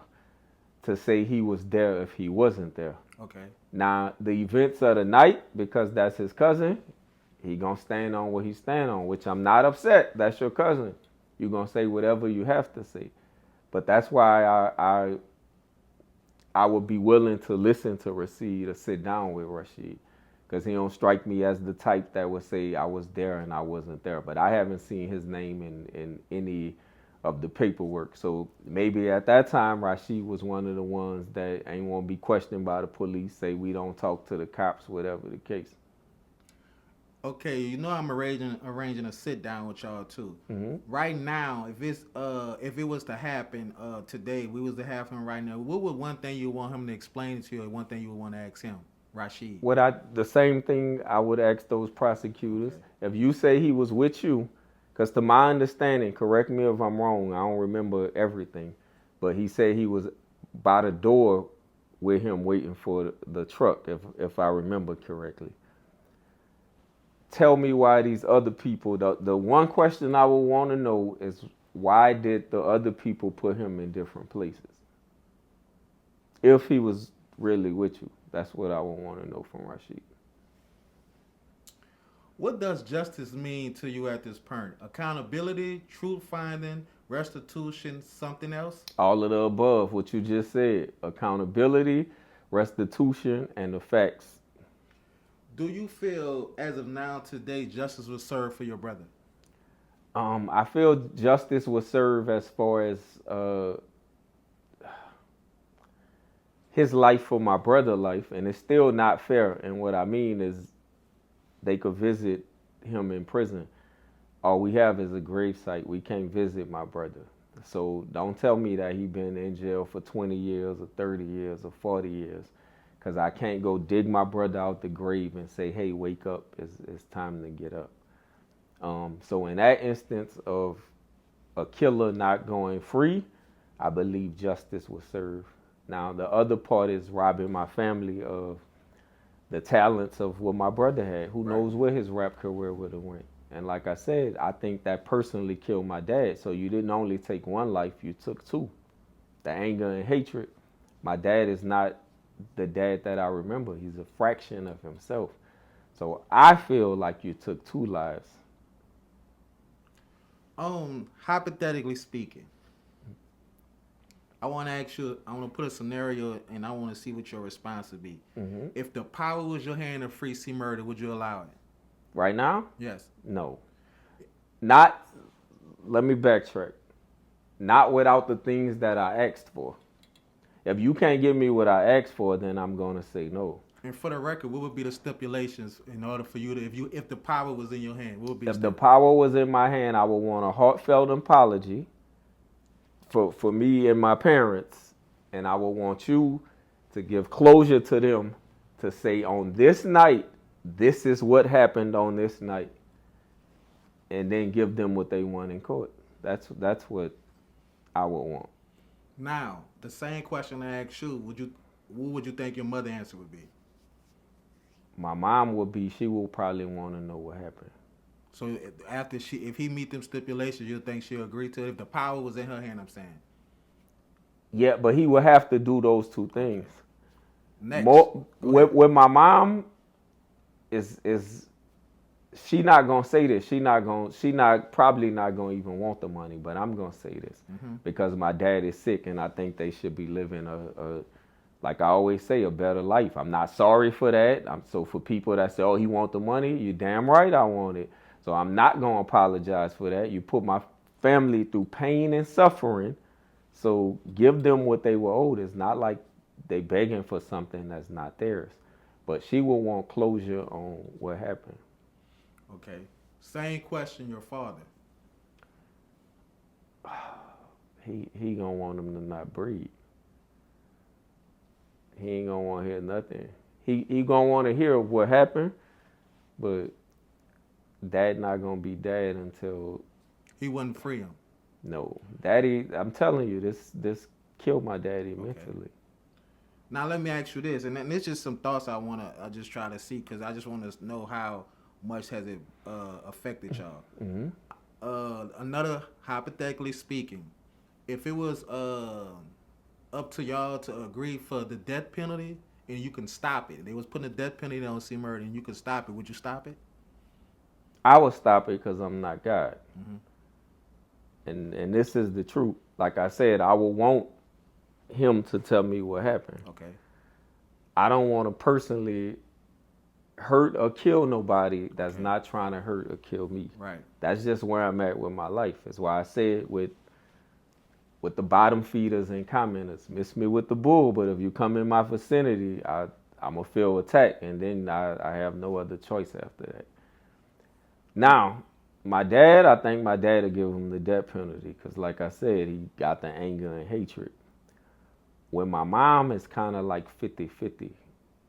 to say he was there if he wasn't there. Okay. Now, the events of the night, because that's his cousin, he gonna stand on what he stand on, which I'm not upset. That's your cousin. You're gonna say whatever you have to say. But that's why I would be willing to listen to Rashid or sit down with Rashid, because he don't strike me as the type that would say I was there and I wasn't there. But I haven't seen his name in any of the paperwork. So maybe at that time, Rashid was one of the ones that ain't want to be questioned by the police, say we don't talk to the cops, whatever the case. Okay, you know I'm arranging a sit down with y'all too. Right now, if it was to happen today, we was to have him right now. What would one thing you want him to explain to you, or one thing you would want to ask him, Rashid? The same thing I would ask those prosecutors. Okay. If you say he was with you, because to my understanding, correct me if I'm wrong, I don't remember everything, but he said he was by the door with him waiting for the truck, if I remember correctly. Tell me why these other people, the one question I would want to know is why did the other people put him in different places? If he was really with you, that's what I would want to know from Rashid. What does justice mean to you at this point? Accountability, truth finding, restitution, something else? All of the above, what you just said. Accountability, restitution, and the facts. Do you feel, as of now, today, justice was served for your brother? I feel justice was served as far as his life for my brother's life, and it's still not fair. And what I mean is they could visit him in prison. All we have is a gravesite. We can't visit my brother. So don't tell me that he been in jail for 20 years or 30 years or 40 years. because I can't go dig my brother out the grave and say, hey, wake up, it's time to get up. So in that instance of a killer not going free, I believe justice was served. Now, the other part is robbing my family of the talents of what my brother had. Who knows where his rap career would have went. And like I said, I think that personally killed my dad. So you didn't only take one life, you took two. The anger and hatred. My dad is not the dad that I remember. He's a fraction of himself. So I feel like you took two lives. Hypothetically speaking, I want to ask you, I want to put a scenario and I want to see what your response would be. Mm-hmm. If the power was your hand to free C Murder, would you allow it? Right now? Yes. No. Not, let me backtrack. Not without the things that I asked for. If you can't give me what I asked for, then I'm going to say no. And for the record, what would be the stipulations in order for you to, if the power was in your hand, what would be If the power was in my hand, I would want a heartfelt apology for me and my parents. And I would want you to give closure to them to say on this night, this is what happened on this night. And then give them what they want in court. That's what I would want. Now, the same question I asked you, what would you think your mother answer would be? My mom would be, she will probably want to know what happened. So after if he meet them stipulations, you think she'll agree to it? If the power was in her hand, I'm saying. Yeah, but he would have to do those two things. Next. With my mom, is she not gonna say this? Probably not gonna even want the money. But I'm gonna say this because my dad is sick, and I think they should be living a like I always say, a better life. I'm not sorry for that. So for people that say, oh, he want the money, you damn right I want it. So I'm not gonna apologize for that. You put my family through pain and suffering, so give them what they were owed. It's not like they begging for something that's not theirs. But she will want closure on what happened. Okay. Same question, your father. He gonna want them to not breathe. He ain't gonna want to hear nothing. He gonna want to hear what happened, but dad not gonna be dad until he wouldn't free him. No, daddy. I'm telling you, this killed my daddy mentally. Now let me ask you this, and then it's just some thoughts I just try to see because I just want to know how much has it affected y'all. Mm-hmm. Another hypothetically speaking, if it was up to y'all to agree for the death penalty and you can stop it. They was putting a death penalty on C Murder and you can stop it. Would you stop it? I would stop it because I'm not God. Mm-hmm. And this is the truth. Like I said, I would want him to tell me what happened. Okay. I don't want to personally hurt or kill nobody that's not trying to hurt or kill me. Right. That's just where I'm at with my life. That's why I said with the bottom feeders and commenters, miss me with the bull, but if you come in my vicinity, I'm going to feel attacked, and then I have no other choice after that. Now, my dad, I think my dad will give him the death penalty because, like I said, he got the anger and hatred. With my mom, it's kind of like 50-50.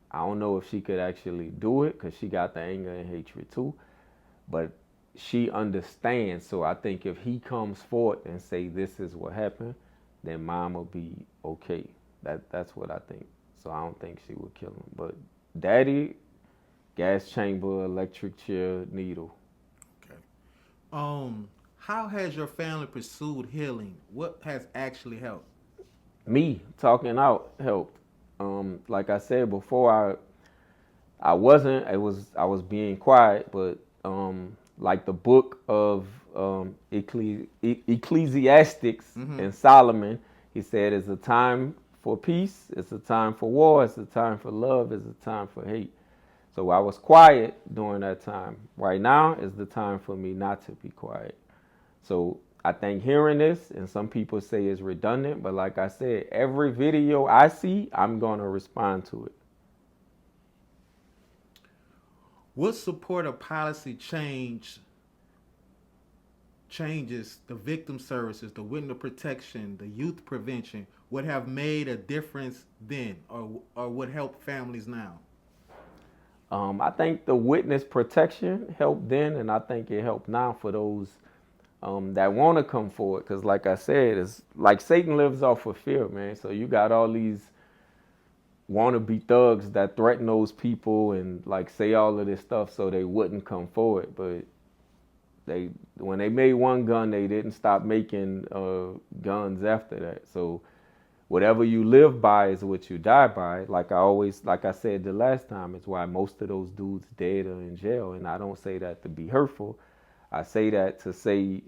I don't know if she could actually do it because she got the anger and hatred too, but she understands. So I think if he comes forward and say this is what happened, then mom will be okay. That's what I think. So I don't think she would kill him. But daddy, gas chamber, electric chair, needle. Okay. How has your family pursued healing? What has actually helped? Me talking out helped. Like I said before, I was being quiet, but like the book of Ecclesiastics and Solomon, he said it's a time for peace, it's a time for war, it's a time for love, it's a time for hate. So I was quiet during that time. Right now is the time for me not to be quiet. So I think hearing this, and some people say it's redundant, but like I said, every video I see, I'm going to respond to it. What support or policy change changes, the victim services, the witness protection, the youth prevention, would have made a difference then, or would help families now? I think the witness protection helped then, and I think it helped now for those that want to come forward. Because like I said, it's like Satan lives off of fear, man. So you got all these wannabe thugs that threaten those people and like say all of this stuff so they wouldn't come forward. But when they made one gun, they didn't stop making guns after that. So whatever you live by is what you die by. Like I said the last time, it's why most of those dudes dead or in jail. And I don't say that to be hurtful. I say that to say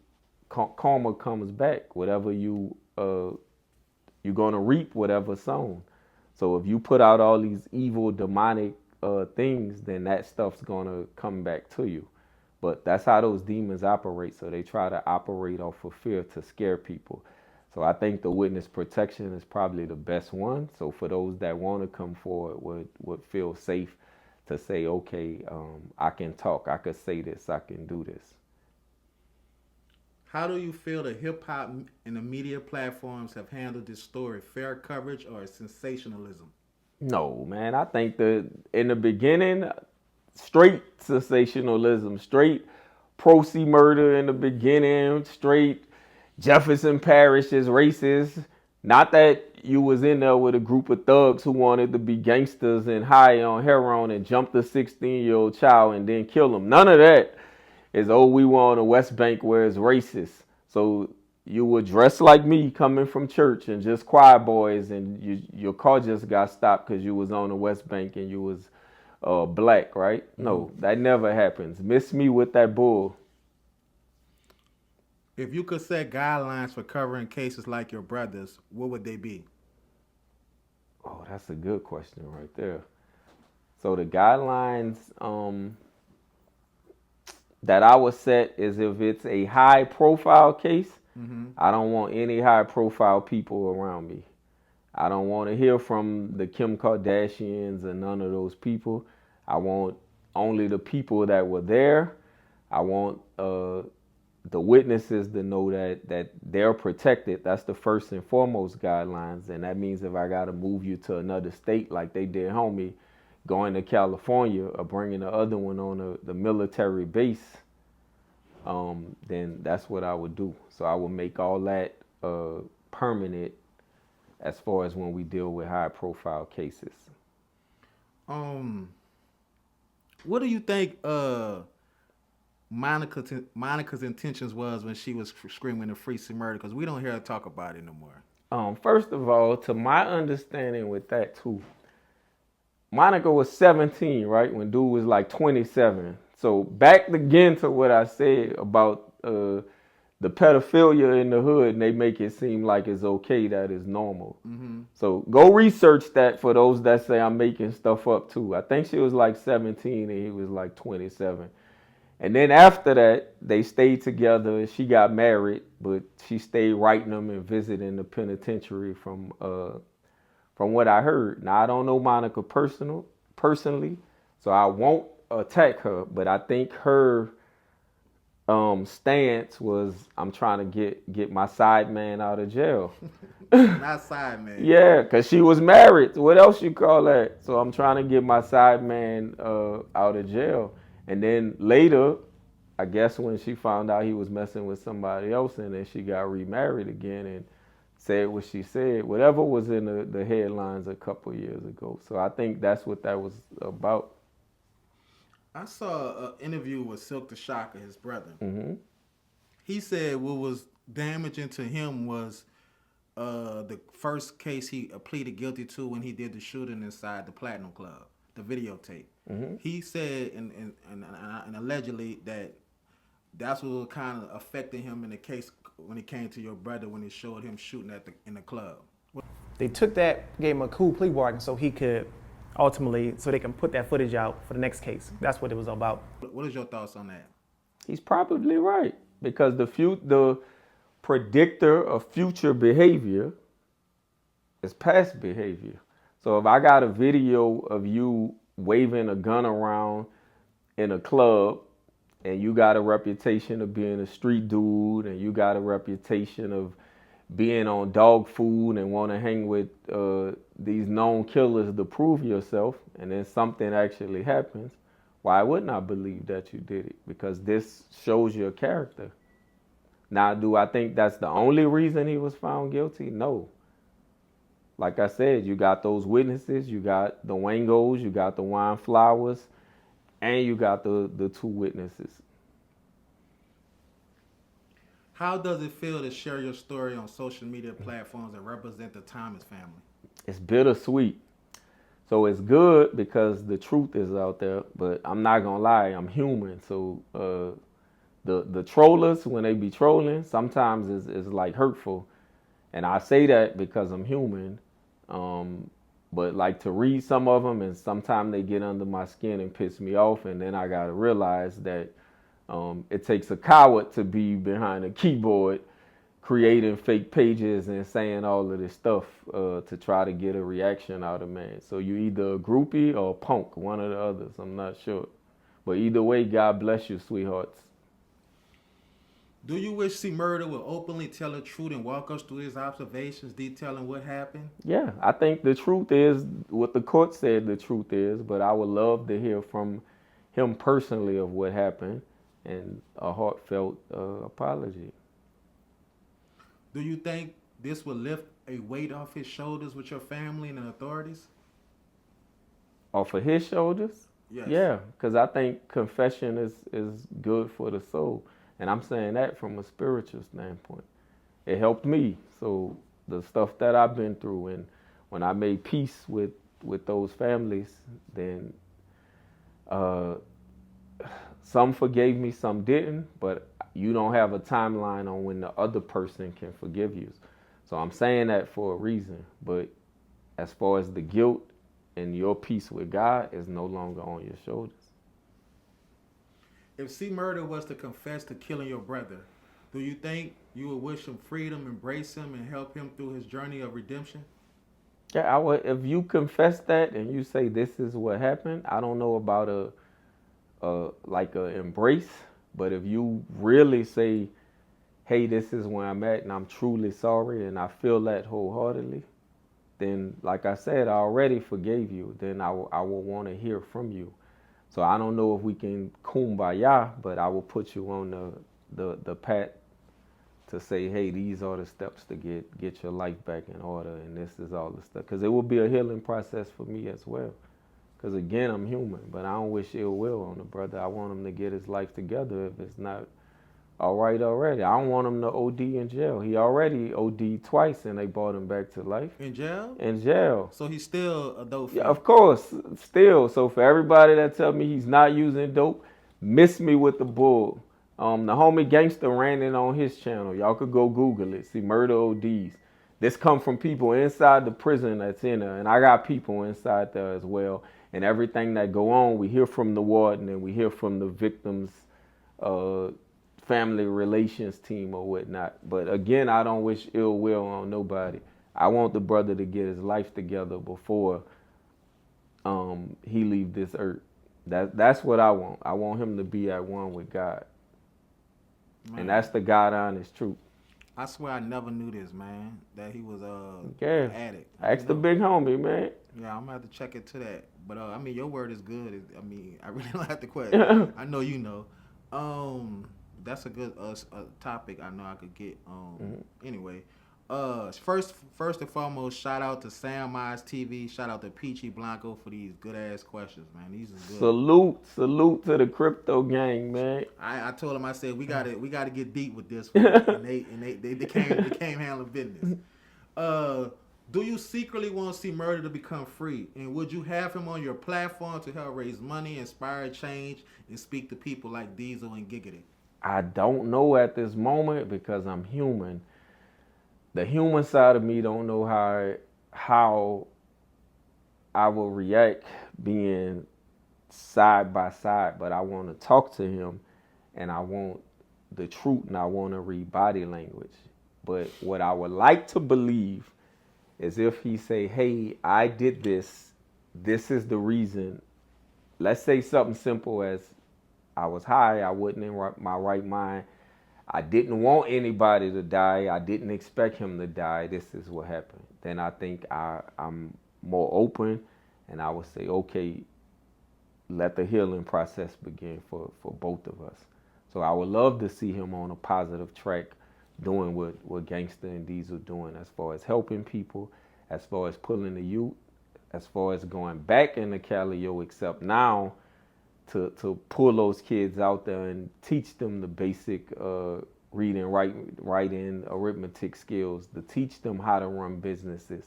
karma comes back. Whatever you're gonna reap whatever sown. So if you put out all these evil, demonic things, then that stuff's gonna come back to you. But that's how those demons operate. So they try to operate off of fear to scare people. So I think the witness protection is probably the best one. So for those that want to come forward would feel safe to say, okay, I can talk, I could say this, I can do this. How do you feel the hip hop and the media platforms have handled this story? Fair coverage or sensationalism? No, man. I think in the beginning, straight sensationalism, straight Procy murder in the beginning, straight Jefferson Parish is racist. Not that you was in there with a group of thugs who wanted to be gangsters and high on heroin and jumped a 16-year-old child and then kill him. None of that is, oh, we were on the West Bank where it's racist. So you were dressed like me coming from church and just choir boys, and your car just got stopped because you was on the West Bank and you was black, right? No, that never happens. Miss me with that bull. If you could set guidelines for covering cases like your brother's, what would they be? Oh, that's a good question right there. So the guidelines that I would set is if it's a high profile case, I don't want any high profile people around me. I don't want to hear from the Kim Kardashians and none of those people. I want only the people that were there. I want the witnesses to know that they're protected. That's the first and foremost guidelines. And that means if I got to move you to another state like they did homie, going to California or bringing the other one on the military base, then that's what I would do. So I would make all that permanent as far as when we deal with high profile cases. What do you think Monica's intentions was when she was screaming to free some murder? Because we don't hear her talk about it no more. First of all, to my understanding with that too, Monica was 17, right? When dude was like 27. So back again to what I said about the pedophilia in the hood, and they make it seem like it's okay, that is normal. So go research that for those that say I'm making stuff up too. I think she was like 17 and he was like 27. And then after that, they stayed together. She got married, but she stayed writing them and visiting the penitentiary from what I heard. Now, I don't know Monica personally, so I won't attack her, but I think her stance was, I'm trying to get my side man out of jail. Not side man. Yeah, because she was married. What else you call that? So I'm trying to get my side man out of jail. And then later, I guess when she found out he was messing with somebody else, and then she got remarried again and said what she said, whatever was in the headlines a couple years ago. So I think that's what that was about. I saw an interview with Silk the Shocker, his brother. He said what was damaging to him was the first case he pleaded guilty to when he did the shooting inside the Platinum Club, the videotape. He said and allegedly that's what was kind of affecting him in the case when it came to your brother, when it showed him shooting in the club. They took that, gave him a cool plea bargain so he could ultimately, so they can put that footage out for the next case. That's what it was about. What is your thoughts on that? He's probably right, because the predictor of future behavior is past behavior. So if I got a video of you waving a gun around in a club and you got a reputation of being a street dude, and you got a reputation of being on dog food and want to hang with these known killers to prove yourself, and then something actually happens, why wouldn't I believe that you did it? Because this shows your character. Now, do I think that's the only reason he was found guilty? No. Like I said, you got those witnesses, you got the Wangos, you got the wine flowers, and you got the two witnesses. How does it feel to share your story on social media platforms that represent the Thomas family? It's bittersweet. So it's good because the truth is out there, but I'm not gonna lie, I'm human. So the trollers, when they be trolling, sometimes is like hurtful. And I say that because I'm human. But like to read some of them, and sometimes they get under my skin and piss me off, and then I gotta realize that it takes a coward to be behind a keyboard creating fake pages and saying all of this stuff to try to get a reaction out of man. So you either a groupie or a punk, one or the others, I'm not sure. But either way, God bless you, sweethearts. Do you wish C Murder would openly tell the truth and walk us through his observations detailing what happened? Yeah, I think the truth is what the court said the truth is, but I would love to hear from him personally of what happened and a heartfelt apology. Do you think this will lift a weight off his shoulders with your family and the authorities? Off of his shoulders? Yes. Yeah, because I think confession is good for the soul. And I'm saying that from a spiritual standpoint. It helped me. So the stuff that I've been through, and when I made peace with those families, then some forgave me, some didn't, but you don't have a timeline on when the other person can forgive you. So I'm saying that for a reason. But as far as the guilt and your peace with God is no longer on your shoulders. If C Murder was to confess to killing your brother, do you think you would wish him freedom, embrace him, and help him through his journey of redemption? Yeah, I would. If you confess that and you say this is what happened, I don't know about a embrace, but if you really say, hey, this is where I'm at and I'm truly sorry and I feel that wholeheartedly, then like I said, I already forgave you. Then I will want to hear from you. So I don't know if we can kumbaya, but I will put you on the path to say, hey, these are the steps to get your life back in order, and this is all the stuff. Because it will be a healing process for me as well. Because again, I'm human, but I don't wish ill will on the brother. I want him to get his life together if it's not all right already. I don't want him to OD in jail. He already OD'd twice, and they brought him back to life. In jail? In jail. So he's still a dope. Yeah, of course, still. So for everybody that tell me he's not using dope, miss me with the bull. The homie Gangster ran it on his channel. Y'all could go Google it. See Murder ODs. This come from people inside the prison that's in there, and I got people inside there as well. And everything that go on, we hear from the warden and we hear from the victims' family relations team or whatnot. But again, I don't wish ill will on nobody. I want the brother to get his life together before he leave this earth. That's what I want. I want him to be at one with God. Man. And that's the God honest truth. I swear I never knew this, man. That he was an addict. Ask the big homie, man. Yeah, I'm gonna have to check into that. But I mean, your word is good. I mean, I really don't have to question. I know you know. That's a good topic. I know I could get. Anyway, first and foremost, shout out to Sam Mize TV. Shout out to Peachy Blanco for these good ass questions, man. These are good. Salute to the crypto gang, man. I told him, I said we gotta get deep with this one. and they came handling business. Do you secretly want to see Murder to become free? And would you have him on your platform to help raise money, inspire change, and speak to people like Diesel and Giggity? I don't know at this moment because I'm human. The human side of me don't know how I will react being side by side, but I want to talk to him and I want the truth and I want to read body language. But what I would like to believe is if he say, hey, I did this is the reason. Let's say something simple as I was high. I wasn't in my right mind. I didn't want anybody to die. I didn't expect him to die. This is what happened. Then I think I'm more open, and I would say, okay, let the healing process begin for both of us. So I would love to see him on a positive track, doing what Gangsta and Diesel doing, as far as helping people, as far as pulling the youth, as far as going back into Calio, except now to pull those kids out there and teach them the basic reading, writing, arithmetic skills, to teach them how to run businesses,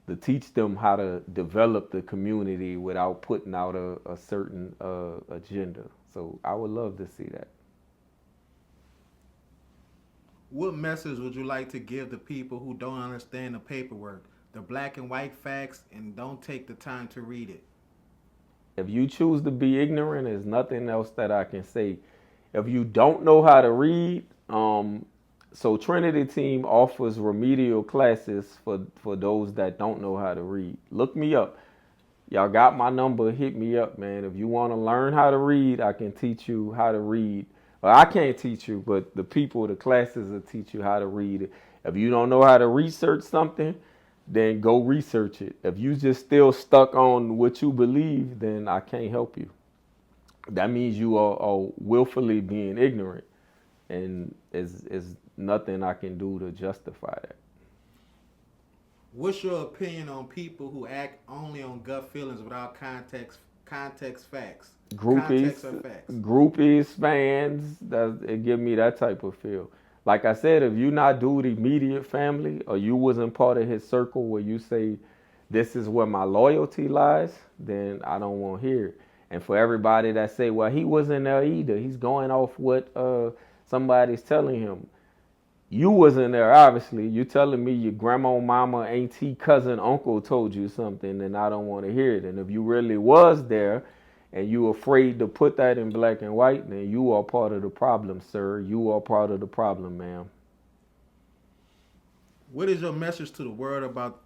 to teach them how to develop the community without putting out a certain agenda. So I would love to see that. What message would you like to give to people who don't understand the paperwork, the black and white facts, and don't take the time to read it? If you choose to be ignorant, there's nothing else that I can say. If you don't know how to read, so Trinity Team offers remedial classes for those that don't know how to read. Look me up. Y'all got my number. Hit me up, man. If you want to learn how to read, I can teach you how to read. Well, I can't teach you, but the classes will teach you how to read it. If you don't know how to research something, then go research it. If you just still stuck on what you believe, then I can't help you. That means you are willfully being ignorant, and is nothing I can do to justify that. What's your opinion on people who act only on gut feelings without context facts? Groupies, fans, it give me that type of feel. Like I said, if you not dude immediate family, or you wasn't part of his circle where you say, this is where my loyalty lies, then I don't want to hear it. And for everybody that say, well, he wasn't there either, he's going off what somebody's telling him. You wasn't there, obviously. You telling me your grandma, mama, auntie, cousin, uncle told you something, and I don't want to hear it. And if you really was there, and you afraid to put that in black and white, then you are part of the problem, sir. You are part of the problem, ma'am. What is your message to the world about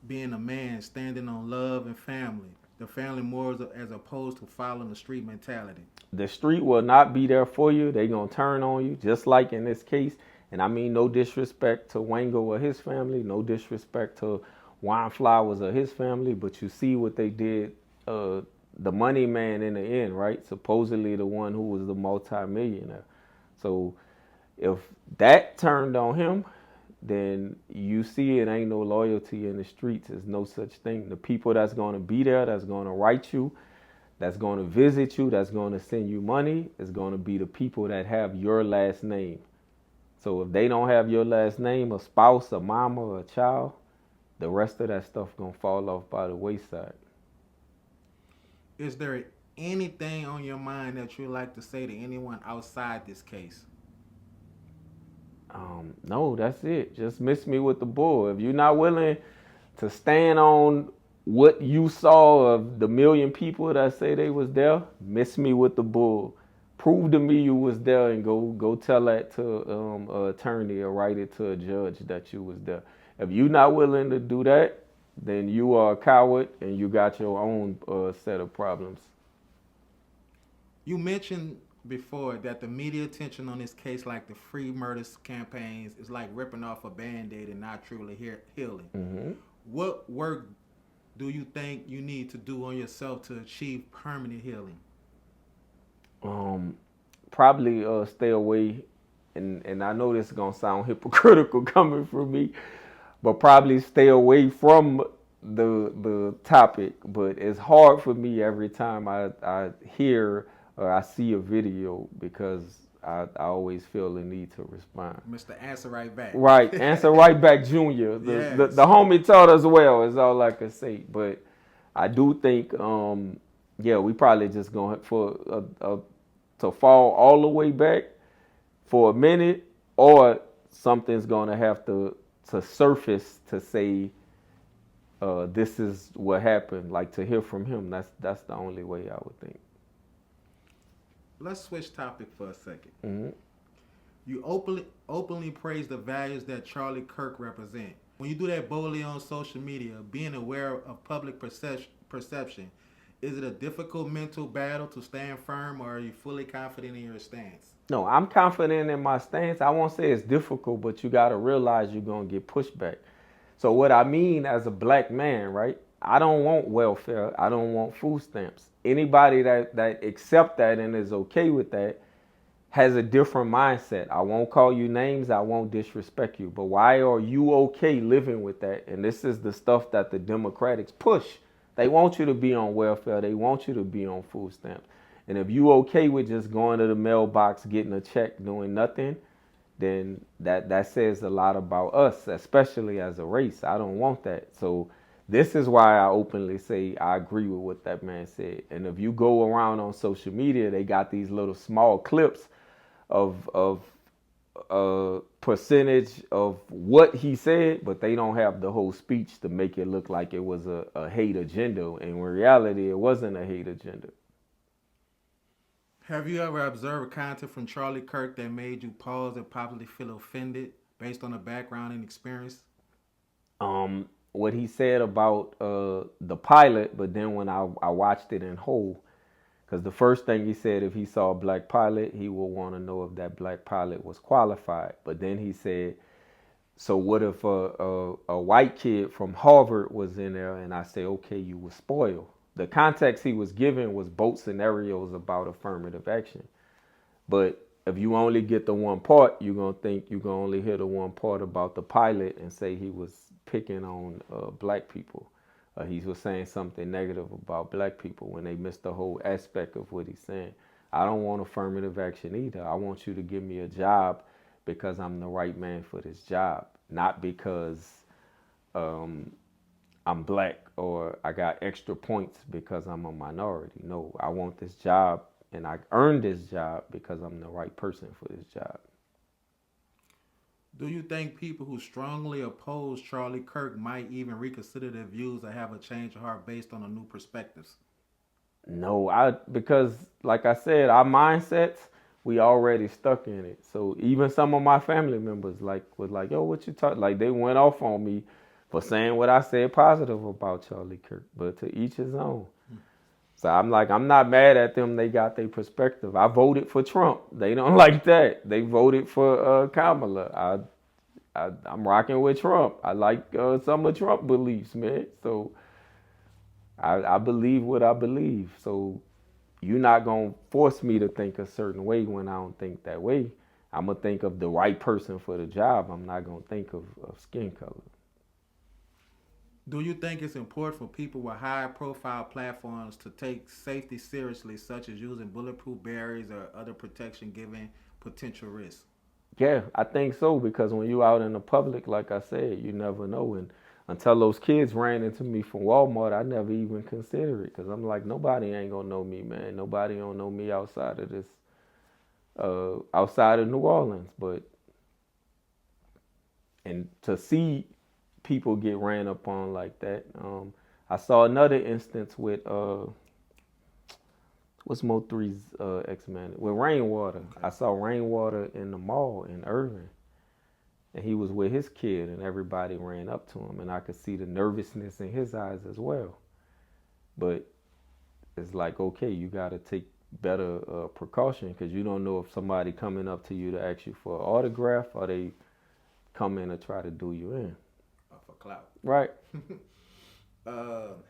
being a man, standing on love and family, the family morals, as opposed to following the street mentality? The street will not be there for you. They're going to turn on you, just like in this case. And I mean no disrespect to Wango or his family, no disrespect to Wine Flowers or his family, but you see what they did, the money man in the end, right? Supposedly the one who was the multi-millionaire. So if that turned on him, then you see it ain't no loyalty in the streets. There's no such thing. The people that's going to be there, that's going to write you, that's going to visit you, that's going to send you money, is going to be the people that have your last name. So if they don't have your last name, a spouse, a mama, or a child, the rest of that stuff going to fall off by the wayside. Is there anything on your mind that you'd like to say to anyone outside this case? No, that's it. Just miss me with the bull. If you're not willing to stand on what you saw of the million people that say they was there, miss me with the bull. Prove to me you was there, and go tell that to an attorney or write it to a judge that you was there. If you're not willing to do that, then you are a coward and you got your own set of problems. You mentioned before that the media attention on this case, like the free murders campaigns, is like ripping off a Band-Aid and not truly healing. Mm-hmm. What work do you think you need to do on yourself to achieve permanent healing? Probably stay away, and I know this is going to sound hypocritical coming from me, but probably stay away from the topic. But it's hard for me every time I hear or I see a video, because I always feel the need to respond. Mr. Answer Right Back. Right, Answer Right Back Junior. The homie taught us well, is all I can say. But I do think, we probably just going to fall all the way back for a minute, or something's going to have to surface to say, this is what happened. Like, to hear from him, that's the only way I would think. Let's switch topic for a second. Mm-hmm. You openly praise the values that Charlie Kirk represent. When you do that boldly on social media, being aware of public perception, Is it a difficult mental battle to stand firm, or are you fully confident in your stance? No, I'm confident in my stance. I won't say it's difficult, but you got to realize you're going to get pushback. So what I mean as a black man, right? I don't want welfare. I don't want food stamps. Anybody that accept that and is okay with that has a different mindset. I won't call you names. I won't disrespect you. But why are you okay living with that? And this is the stuff that the Democrats push. They want you to be on welfare. They want you to be on food stamps. And if you okay with just going to the mailbox, getting a check, doing nothing, then that says a lot about us, especially as a race. I don't want that. So this is why I openly say I agree with what that man said. And if you go around on social media, they got these little small clips of percentage of what he said, but they don't have the whole speech to make it look like it was a hate agenda. In reality, it wasn't a hate agenda. Have you ever observed content from Charlie Kirk that made you pause and probably feel offended based on the background and experience? What he said about the pilot, but then when I watched it in whole, because the first thing he said, if he saw a black pilot, he will want to know if that black pilot was qualified. But then he said, so what if a white kid from Harvard was in there? And I say, okay, you were spoiled. The context he was given was both scenarios about affirmative action. But if you only get the one part, you're going to think you're going to only hear the one part about the pilot and say he was picking on black people. He was saying something negative about black people when they missed the whole aspect of what he's saying. I don't want affirmative action either. I want you to give me a job because I'm the right man for this job, not because I'm black or I got extra points because I'm a minority. No, I want this job and I earned this job because I'm the right person for this job. Do you think people who strongly oppose Charlie Kirk might even reconsider their views or have a change of heart based on a new perspectives? No, because like I said, our mindsets, we already stuck in it. So even some of my family members was like, yo, what you talk? Like they went off on me for saying what I said positive about Charlie Kirk, but to each his own. So I'm like, I'm not mad at them. They got their perspective. I voted for Trump. They don't like that. They voted for Kamala. I'm rocking with Trump. I like some of Trump beliefs, man. So I believe what I believe. So you're not going to force me to think a certain way when I don't think that way. I'm going to think of the right person for the job. I'm not going to think of skin color. Do you think it's important for people with high-profile platforms to take safety seriously, such as using bulletproof barriers or other protection given potential risks? Yeah, I think so, because when you out in the public, like I said, you never know. And until those kids ran into me from Walmart, I never even considered it, because I'm like, nobody ain't going to know me, man. Nobody don't know me outside of this, outside of New Orleans. And to see people get ran up on like that. I saw another instance with what's Mo3's ex-man? With Rainwater. Okay. I saw Rainwater in the mall in Irving. And he was with his kid and everybody ran up to him. And I could see the nervousness in his eyes as well. But it's like, okay, you got to take better precaution because you don't know if somebody coming up to you to ask you for an autograph or they come in to try to do you in. For clout. Right.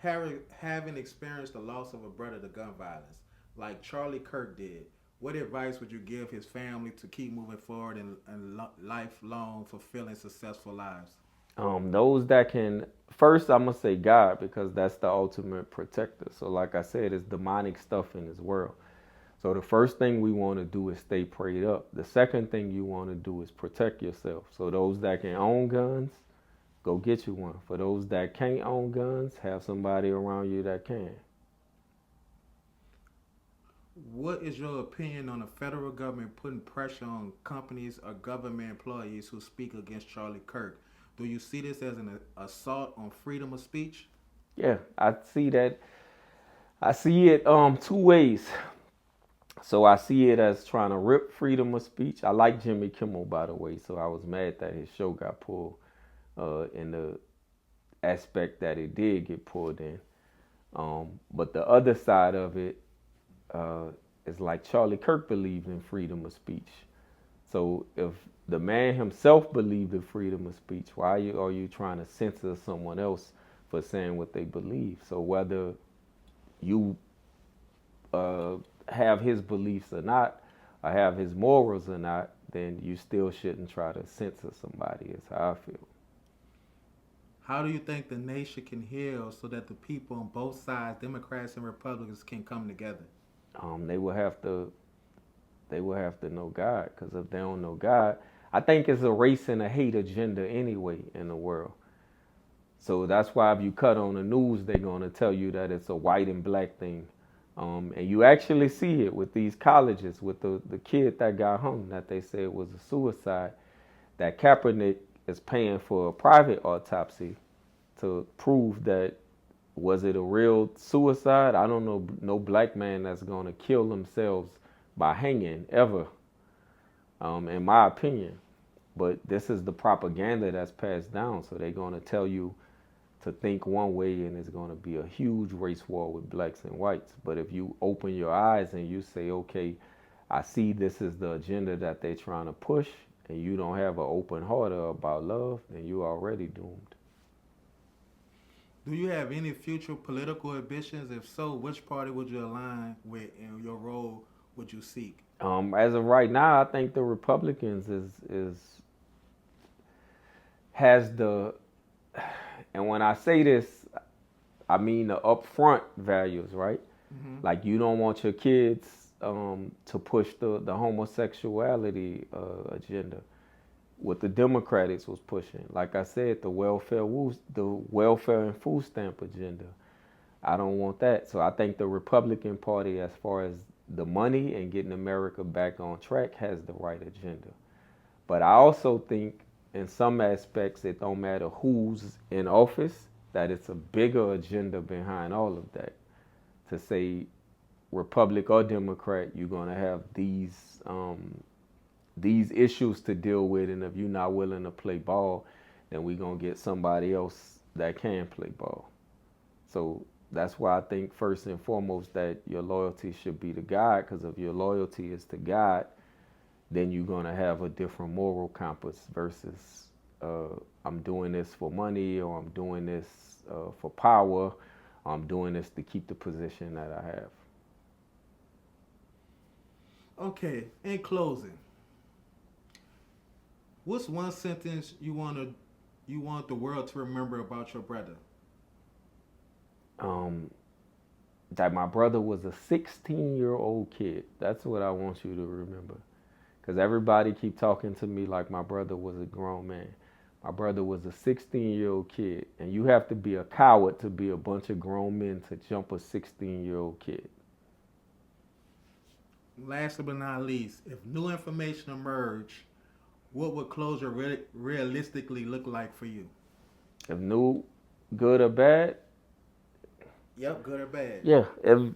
Having experienced the loss of a brother to gun violence, like Charlie Kirk did, what advice would you give his family to keep moving forward and lifelong fulfilling successful lives? Those that can, first I'm going to say God, because that's the ultimate protector. So like I said, it's demonic stuff in this world. So the first thing we want to do is stay prayed up. The second thing you want to do is protect yourself. So those that can own guns, go get you one. For those that can't own guns, have somebody around you that can. What is your opinion on the federal government putting pressure on companies or government employees who speak against Charlie Kirk? Do you see this as an assault on freedom of speech? Yeah, I see that. I see it two ways. So I see it as trying to rip freedom of speech. I like Jimmy Kimmel, by the way, so I was mad that his show got pulled in the aspect that it did get pulled in. But the other side of it is like Charlie Kirk believed in freedom of speech. So if the man himself believed in freedom of speech, why are you trying to censor someone else for saying what they believe? So whether you have his beliefs or not, or have his morals or not, then you still shouldn't try to censor somebody, is how I feel. How do you think the nation can heal so that the people on both sides, Democrats and Republicans, can come together? They will have to know God, because if they don't know God, I think it's a race and a hate agenda anyway in the world. So that's why if you cut on the news, they're going to tell you that it's a white and black thing. And you actually see it with these colleges, with the kid that got hung, that they said was a suicide, that Kaepernick is paying for a private autopsy to prove that, was it a real suicide? I don't know no black man that's going to kill themselves by hanging ever, in my opinion. But this is the propaganda that's passed down. So they're going to tell you to think one way, and it's going to be a huge race war with blacks and whites. But if you open your eyes and you say, okay, I see this is the agenda that they're trying to push, and you don't have an open heart about love, then you're already doomed. Do you have any future political ambitions? If so, which party would you align with, and your role would you seek? As of right now, I think the Republicans has the, and when I say this, I mean the upfront values, right? Mm-hmm. Like, you don't want your kids to push the homosexuality agenda. What the Democrats was pushing, like I said, the welfare and food stamp agenda. I don't want that. So I think the Republican Party, as far as the money and getting America back on track, has the right agenda. But I also think in some aspects it don't matter who's in office, that it's a bigger agenda behind all of that. To say Republic or Democrat, you're going to have these issues to deal with, and if you're not willing to play ball, then we're going to get somebody else that can play ball. So that's why I think first and foremost that your loyalty should be to God, because if your loyalty is to God, then you're going to have a different moral compass versus I'm doing this for money, or I'm doing this for power, or I'm doing this to keep the position that I have. Okay, in closing, what's one sentence you want the world to remember about your brother? That my brother was a 16-year-old kid. That's what I want you to remember. Because everybody keep talking to me like my brother was a grown man. My brother was a 16-year-old kid. And you have to be a coward to be a bunch of grown men to jump a 16-year-old kid. Last but not least, if new information emerged, what would closure realistically look like for you? If new, good or bad? Yep, good or bad. Yeah, if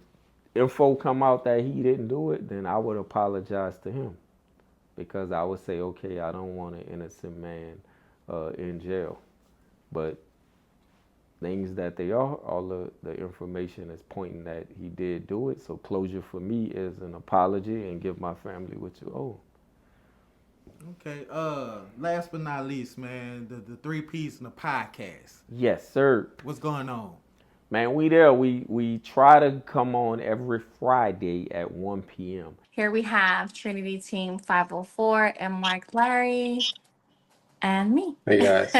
info come out that he didn't do it, then I would apologize to him. Because I would say, okay, I don't want an innocent man in jail. But things that they are, all the information is pointing that he did do it. So closure for me is an apology and give my family what you owe. Okay, last but not least, man, the 3 P's in the podcast. Yes, sir. What's going on? Man, we there. We try to come on every Friday at 1 p.m. Here we have Trinity Team504 and Mark Larry and me. Hey guys.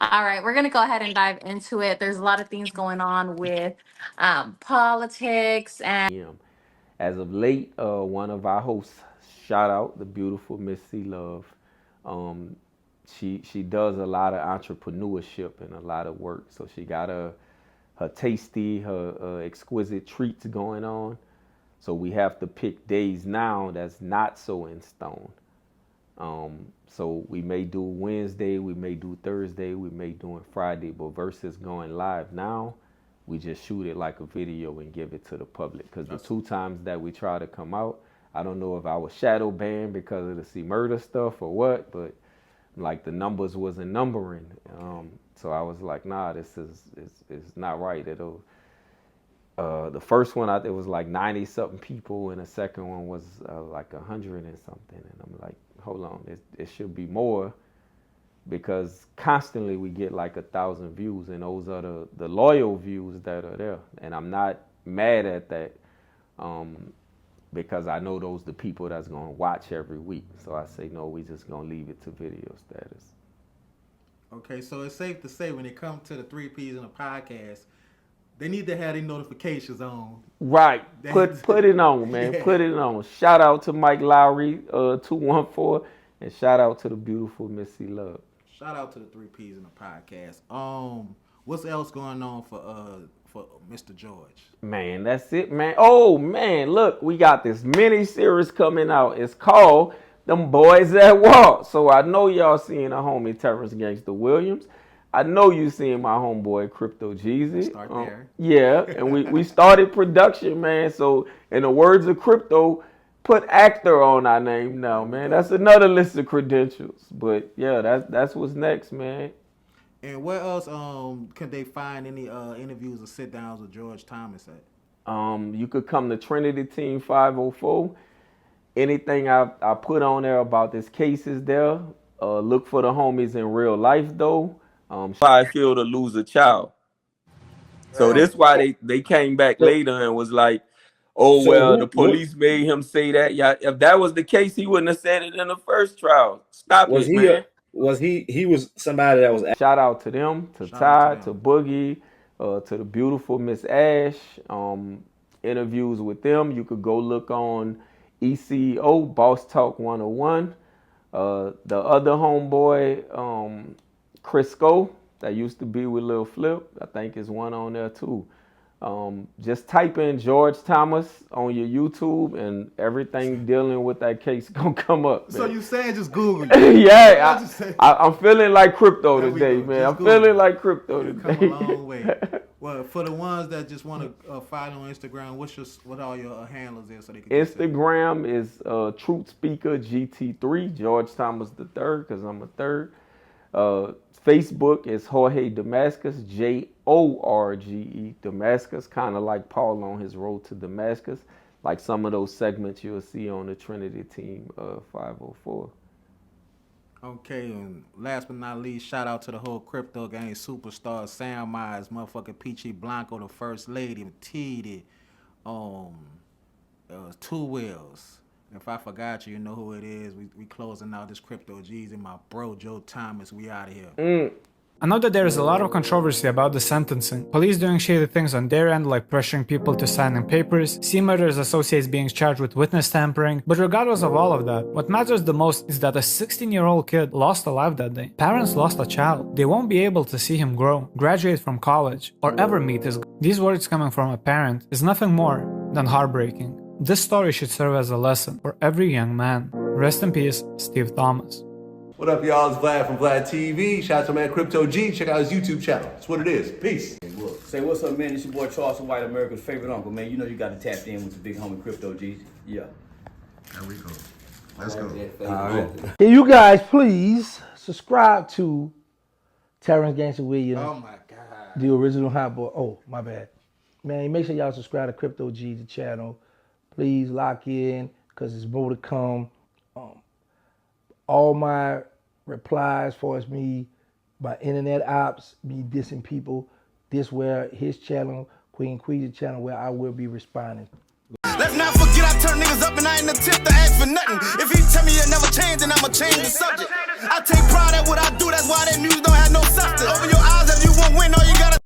All right, we're going to go ahead and dive into it. There's a lot of things going on with politics and... As of late, one of our hosts, shout out the beautiful Miss C Love. She does a lot of entrepreneurship and a lot of work. So she got her tasty, her exquisite treats going on. So we have to pick days now that's not so in stone. So we may do Wednesday, we may do Thursday, we may do it Friday. But versus going live now, we just shoot it like a video and give it to the public. Because the 2 times that we try to come out, I don't know if I was shadow banned because of the C Murder stuff or what, but like the numbers wasn't numbering. So I was like, nah, this is not right. It'll. The first one, it was like 90-something people, and the second one was like 100 and something. And I'm like, hold on, it should be more, because constantly we get like 1,000 views, and those are the loyal views that are there. And I'm not mad at that, because I know those the people that's gonna watch every week. So I say, no, we just gonna leave it to video status. Okay, so it's safe to say when it comes to the 3 Ps in a podcast, they need to have their notifications on. Right. Put it on, man. Yeah. Put it on. Shout out to Mike Lowry, 214, and shout out to the beautiful Missy Love. Shout out to the 3 Ps in the podcast. What's else going on for Mr. George? Man, that's it, man. Oh man, look, we got this mini series coming out. It's called Them Boys That Walk. So I know y'all seeing a homie Terrence Gangsta Williams. I know you seeing my homeboy Crypto Geezy. Start there. Yeah, and we started production, man. So in the words of Crypto, put actor on our name now, man. That's another list of credentials. But yeah, that's what's next, man. And where else can they find any interviews or sit downs with George Thomas at? You could come to Trinity Team504. Anything I put on there about this case is there. Look for the homies in real life though. How I feel to lose a child. So that's why they came back later and was like, oh, so well, the police made him say that. Yeah, if that was the case, he wouldn't have said it in the first trial. Stop it, man. He was somebody that was... Shout out to them, to Ty, to Boogie, to the beautiful Miss Ash. Interviews with them. You could go look on ECO, Boss Talk 101. The other homeboy, Crisco, that used to be with Lil Flip, I think is one on there too. Just type in George Thomas on your YouTube and everything dealing with that case gonna come up, man. So you saying just Google? Yeah, I'm feeling like Crypto today, man. I'm feeling like Crypto today. Come a long way. Well, for the ones that just want to follow on Instagram, what all your handles is so they can Instagram is Truth Speaker GT3, George Thomas the third, because I'm a third. Facebook is Jorge Damascus, Jorge Damascus, kind of like Paul on his road to Damascus, like some of those segments you'll see on the Trinity Team 504. Okay, and last but not least, shout out to the whole crypto gang superstar, Sam Myers, motherfucking Peachy Blanco, the first lady, T, Two Wheels. If I forgot you, you know who it is. We closing out this Crypto Geezy, my bro Joe Thomas. We out of here. I know that there is a lot of controversy about the sentencing. Police doing shady things on their end, like pressuring people to sign in papers, C Murders Associates being charged with witness tampering. But regardless of all of that, what matters the most is that a 16-year-old kid lost a life that day. Parents lost a child. They won't be able to see him grow, graduate from college, or ever meet his goal. These words coming from a parent is nothing more than heartbreaking. This story should serve as a lesson for every young man. Rest in peace, Steve Thomas. What up, y'all? It's Vlad from Vlad TV. Shout out to man Crypto G. Check out his YouTube channel. That's what it is. Peace. Say what's up, man. It's your boy Charleston White, America's favorite uncle, man. You know you got to tap in with the big homie Crypto G. Yeah. There we go. Let's go. All right. Can you guys please subscribe to Terrence Gangsta Williams? Oh my God. The original hot boy. Oh, my bad. Man, make sure y'all subscribe to Crypto G's channel. Please lock in, because there's more to come. All my replies for us, me, my internet ops, me dissing people, this where his channel, Queen Queezy's channel, where I will be responding. Let's not forget I turn niggas up and I ain't attempt to ask for nothing. If he tell me he'll never change, then I'ma change the subject. I take pride at what I do, that's why that music don't have no substance. Open your eyes if you won't win, all you gotta